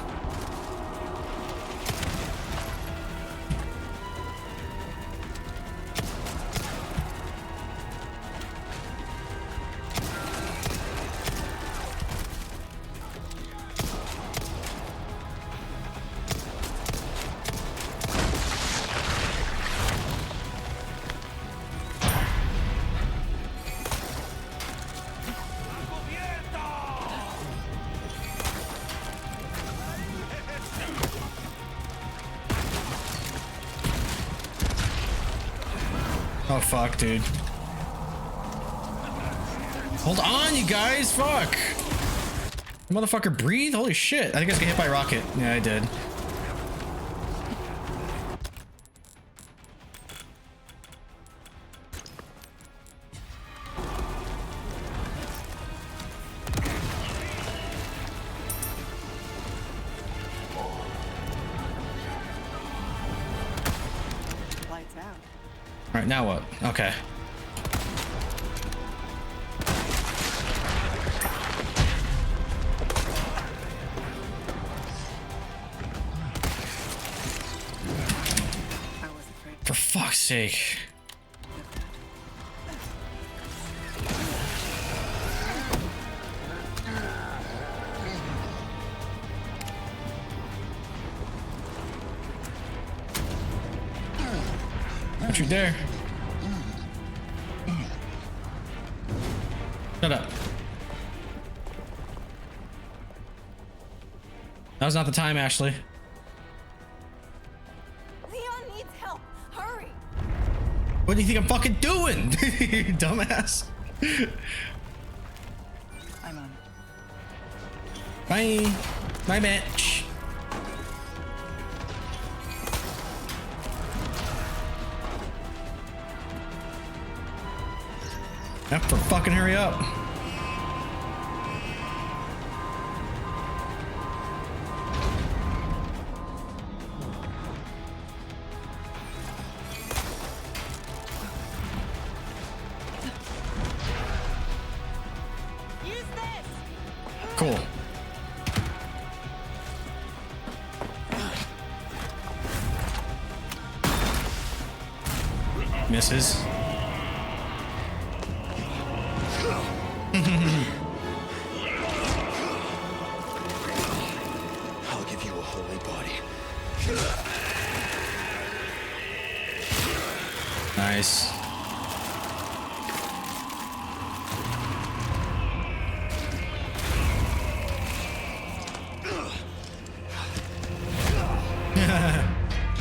Oh fuck, dude. Hold on, you guys, fuck. Motherfucker, breathe? Holy shit. I think I just got hit by a rocket. Yeah, I did. All right, now what? Okay. For fuck's sake. Don't you dare. Shut up. Now's not the time, Ashley. Leon needs help. Hurry. What do you think I'm fucking doing? Dumbass. I'm on. Bye. Bye, bitch. Have to fucking hurry up. Use this. Cool. Misses. I'll give you a holy body. Nice.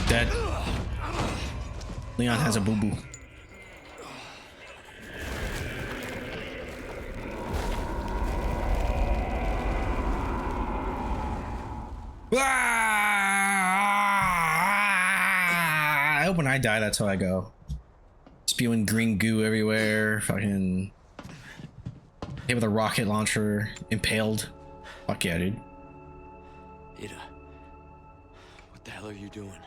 Dead. Leon has a boo-boo. I hope when I die, that's how I go. Spewing green goo everywhere. Fucking hit with a rocket launcher. Impaled. Fuck yeah, dude. Ada, what the hell are you doing?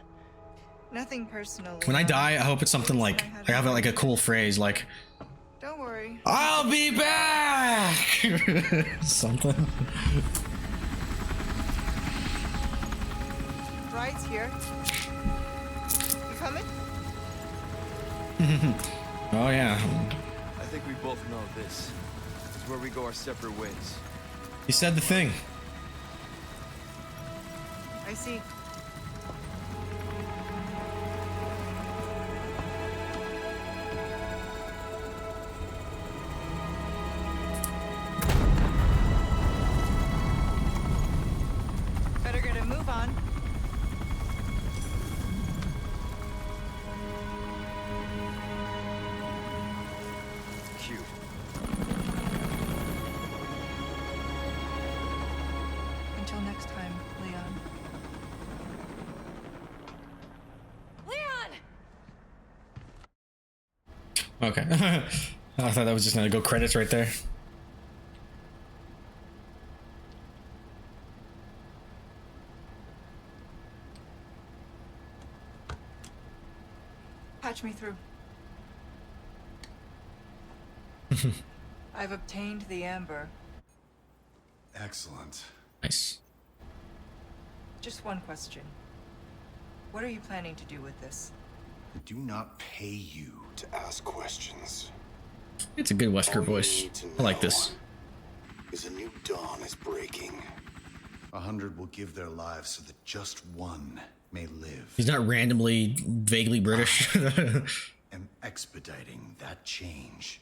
Nothing personal. When I die, I hope it's something like I have like a cool phrase like, Don't worry. "I'll be back." Something. Ride's here. You coming? Oh yeah. I think we both know this. This is where we go our separate ways. He said the thing. I see. Better get a move on. Cute. Until next time, Leon. Leon! Okay. I thought that was just gonna go credits right there. Patch me through. I've obtained the amber. Excellent. Nice. Just one question. What are you planning to do with this? I do not pay you to ask questions. It's a good Wesker voice. I like this. Is a new dawn is breaking. 100 will give their lives so that just one may live. He's not randomly vaguely British. Am expediting that change.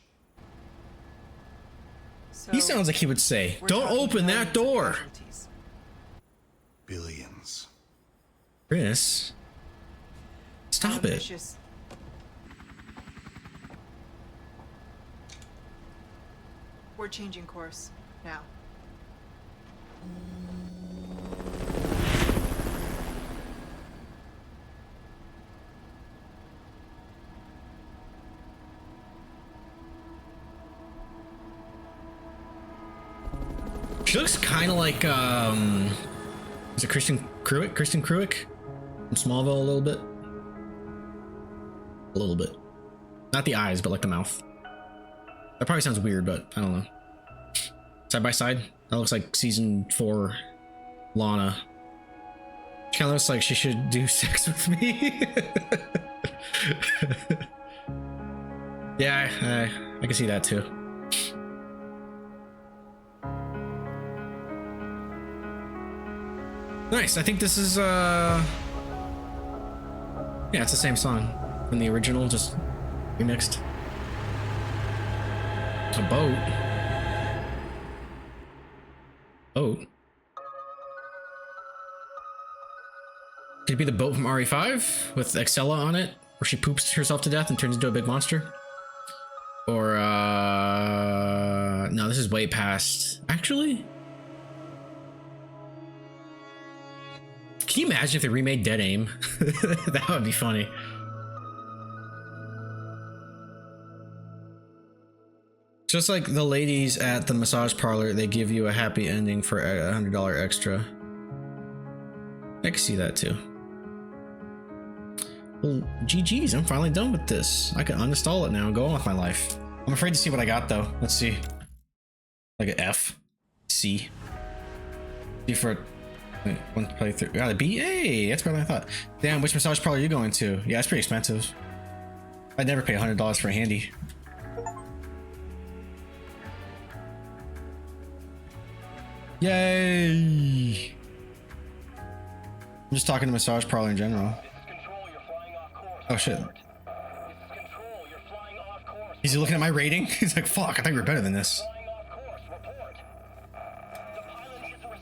So He sounds like he would say, "Don't open that door." Billions. Chris, stop it. Ambitious. We're changing course now. She looks kind of like, is it Kristen Cruick? Kristen Cruick from Smallville a little bit. A little bit. Not the eyes, but like the mouth. That probably sounds weird, but I don't know. Side by side, that looks like season 4 Lana. She kind of looks like she should do sex with me. Yeah, I can see that too. Nice. I think this is yeah, it's the same song from the original, just remixed. It's a boat. Boat. Could it be the boat from RE5 with Excella on it, where she poops herself to death and turns into a big monster? Or no, this is way past. Actually, can you imagine if they remade Dead Aim? That would be funny. Just like the ladies at the massage parlor, they give you a happy ending for $100 extra. I can see that too. Well, GG's, I'm finally done with this. I can uninstall it now and go on with my life. I'm afraid to see what I got though. Let's see. Like an F. C. C for one playthrough. Got a B? Hey, that's better than I thought. Damn, which massage parlor are you going to? Yeah, it's pretty expensive. I'd never pay $100 for a handy. Yay! I'm just talking to massage parlor in general. Oh shit. Is he looking at my rating? He's like, fuck, I think we're better than this.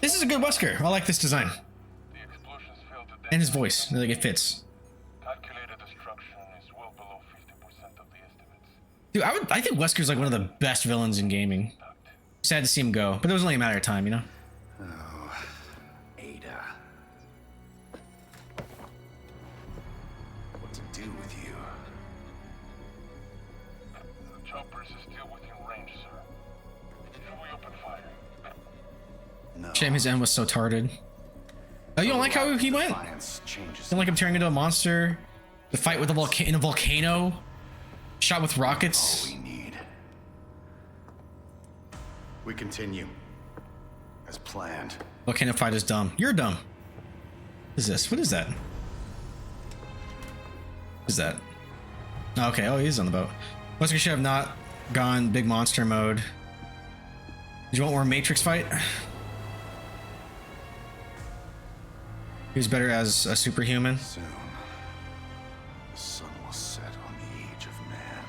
This is a good Wesker. I like this design. And his voice. Like, it fits. Dude, I think Wesker's like one of the best villains in gaming. Sad to see him go, but it was only a matter of time, you know? Oh, Ada. What to do with you? The choppers is still within range, sir. Should we open fire? No. Shame his end was so tarded. Oh, you don't like how he went? You don't like him turning into a monster? The fight with the in a volcano? Shot with rockets? All we need. We continue. As planned. Volcano fight is dumb. You're dumb. What is this? What is that? What is that? Okay, oh, he's on the boat. Wesker should have not gone big monster mode. Did you want more Matrix fight? He was better as a superhuman. Soon, the sun will set on the age of man.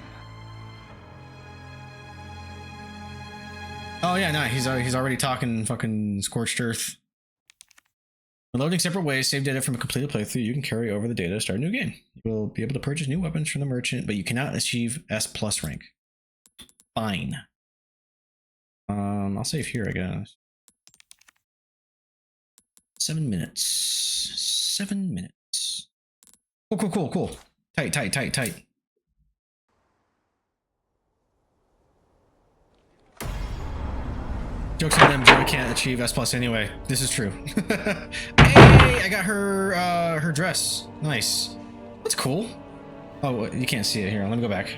Oh yeah, no, he's already talking fucking scorched earth. When loading separate ways, save data from a completed playthrough, you can carry over the data to start a new game. You will be able to purchase new weapons from the merchant, but you cannot achieve S+ rank. Fine. I'll save here, I guess. 7 minutes. 7 minutes. Cool. Tight. Jokes on them, Joey can't achieve S+ anyway. This is true. Hey, I got her dress. Nice. That's cool. Oh, you can't see it here. Let me go back.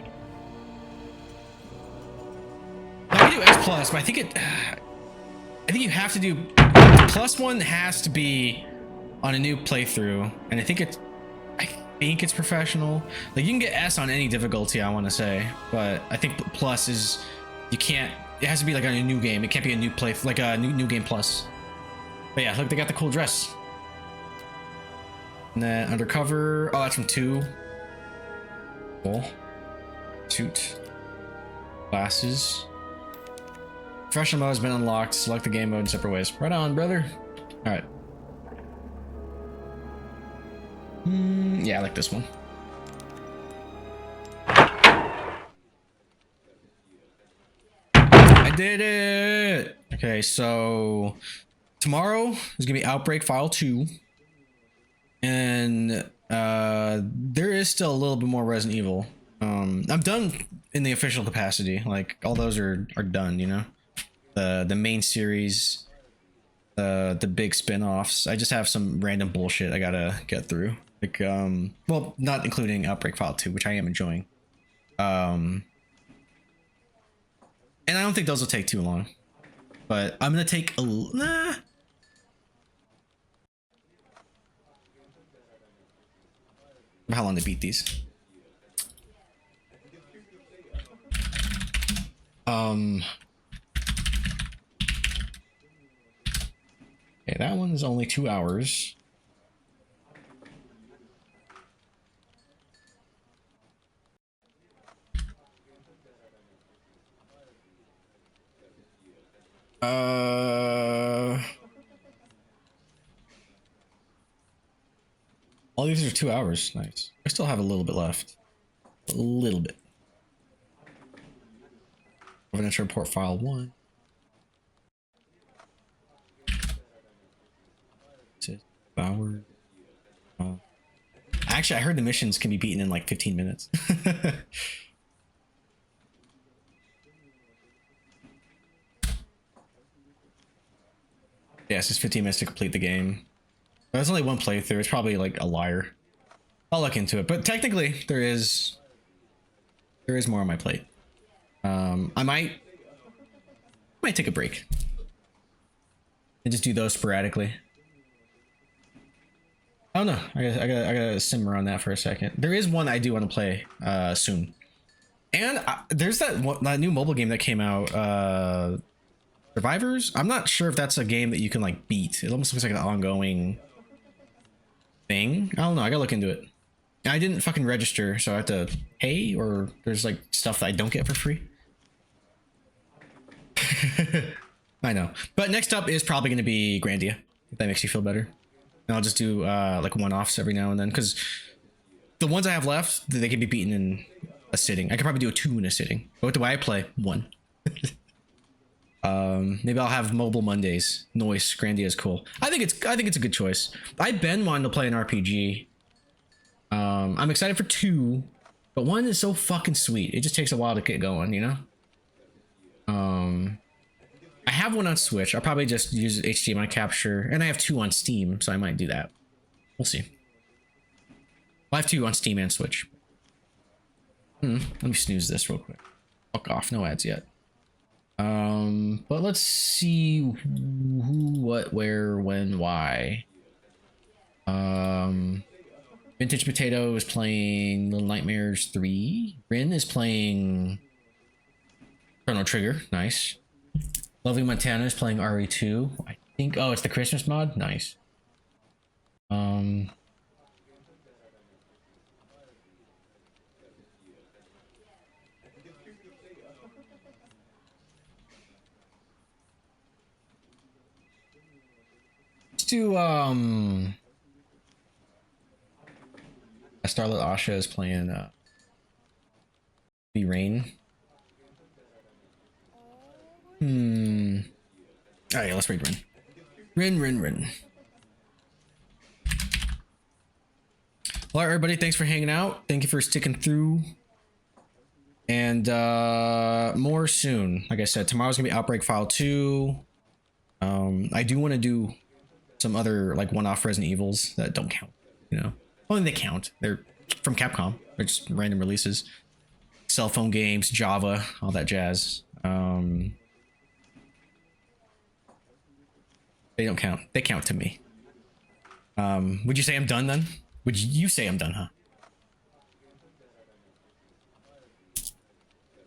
I can do S+, but I think you have to do +1 has to be on a new playthrough, and I think it's professional. Like you can get S on any difficulty, I want to say, but I think plus is you can't. It has to be like on a new game. It can't be a new play, like a new game plus. But yeah, look, they got the cool dress. And then undercover. Oh, that's from 2. Cool. Suit. Glasses. Professional mode has been unlocked. Select the game mode in separate ways. Right on, brother. All right. Yeah, I like this one. I did it! Okay, so tomorrow is gonna be Outbreak File 2. And there is still a little bit more Resident Evil. I'm done in the official capacity. Like all those are done, you know? The main series, the big spin-offs. I just have some random bullshit I gotta get through. Like well, not including Outbreak File 2, which I am enjoying. And I don't think those will take too long. But I'm gonna take a nah. How long to beat these? Okay, that one's only 2 hours. All these are 2 hours. Nice. I still have a little bit left. A little bit. Evidential report file 1. Hour. Actually, I heard the missions can be beaten in like 15 minutes. Yeah, it's just 15 minutes to complete the game. That's only one playthrough. It's probably like a liar. I'll look into it, but technically there is more on my plate. I might take a break and just do those sporadically. Oh no, I gotta simmer on that for a second. There is one I do want to play soon, and there's that new mobile game that came out, Survivors. I'm not sure if that's a game that you can like beat. It almost looks like an ongoing thing. I don't know. I gotta look into it. I didn't fucking register, so I have to pay, or there's like stuff that I don't get for free. I know. But next up is probably going to be Grandia, if that makes you feel better. And I'll just do like one-offs every now and then, because the ones I have left, they can be beaten in a sitting. I could probably do a 2 in a sitting. But with the way I play, 1. Maybe I'll have mobile Mondays. Noise. Grandia is cool. I think it's a good choice. I've been wanting to play an RPG. I'm excited for 2, but 1 is so fucking sweet. It just takes a while to get going, you know? I have 1 on Switch. I'll probably just use HDMI capture, and I have 2 on Steam, so I might do that. We'll see. I have 2 on Steam and Switch. Let me snooze this real quick. Fuck off. No ads yet. But let's see who, what, where, when, why. Vintage Potato is playing Little Nightmares 3. Rin is playing Chrono Trigger. Nice. Lovely Montana is playing RE2. I think, oh, it's the Christmas mod? Nice. Let's do, Starlit Asha is playing, Be Rain. Oh yeah, let's read Rin. Well, everybody, thanks for hanging out. Thank you for sticking through. And more soon. Like I said, tomorrow's gonna be Outbreak File 2. I do want to do some other like one-off Resident Evils that don't count, you know. Well, they count. They're from Capcom. They're just random releases. Cell phone games, Java, all that jazz. They don't count. They count to me. Would you say I'm done then? Would you say I'm done, huh?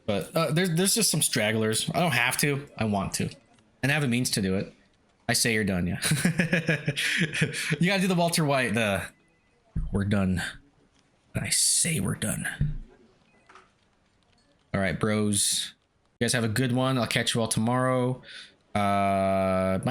But there's just some stragglers. I don't have to. I want to. And I have a means to do it. I say you're done, yeah. You gotta do the Walter White, we're done. I say we're done. All right, bros. You guys have a good one. I'll catch you all tomorrow. Bye.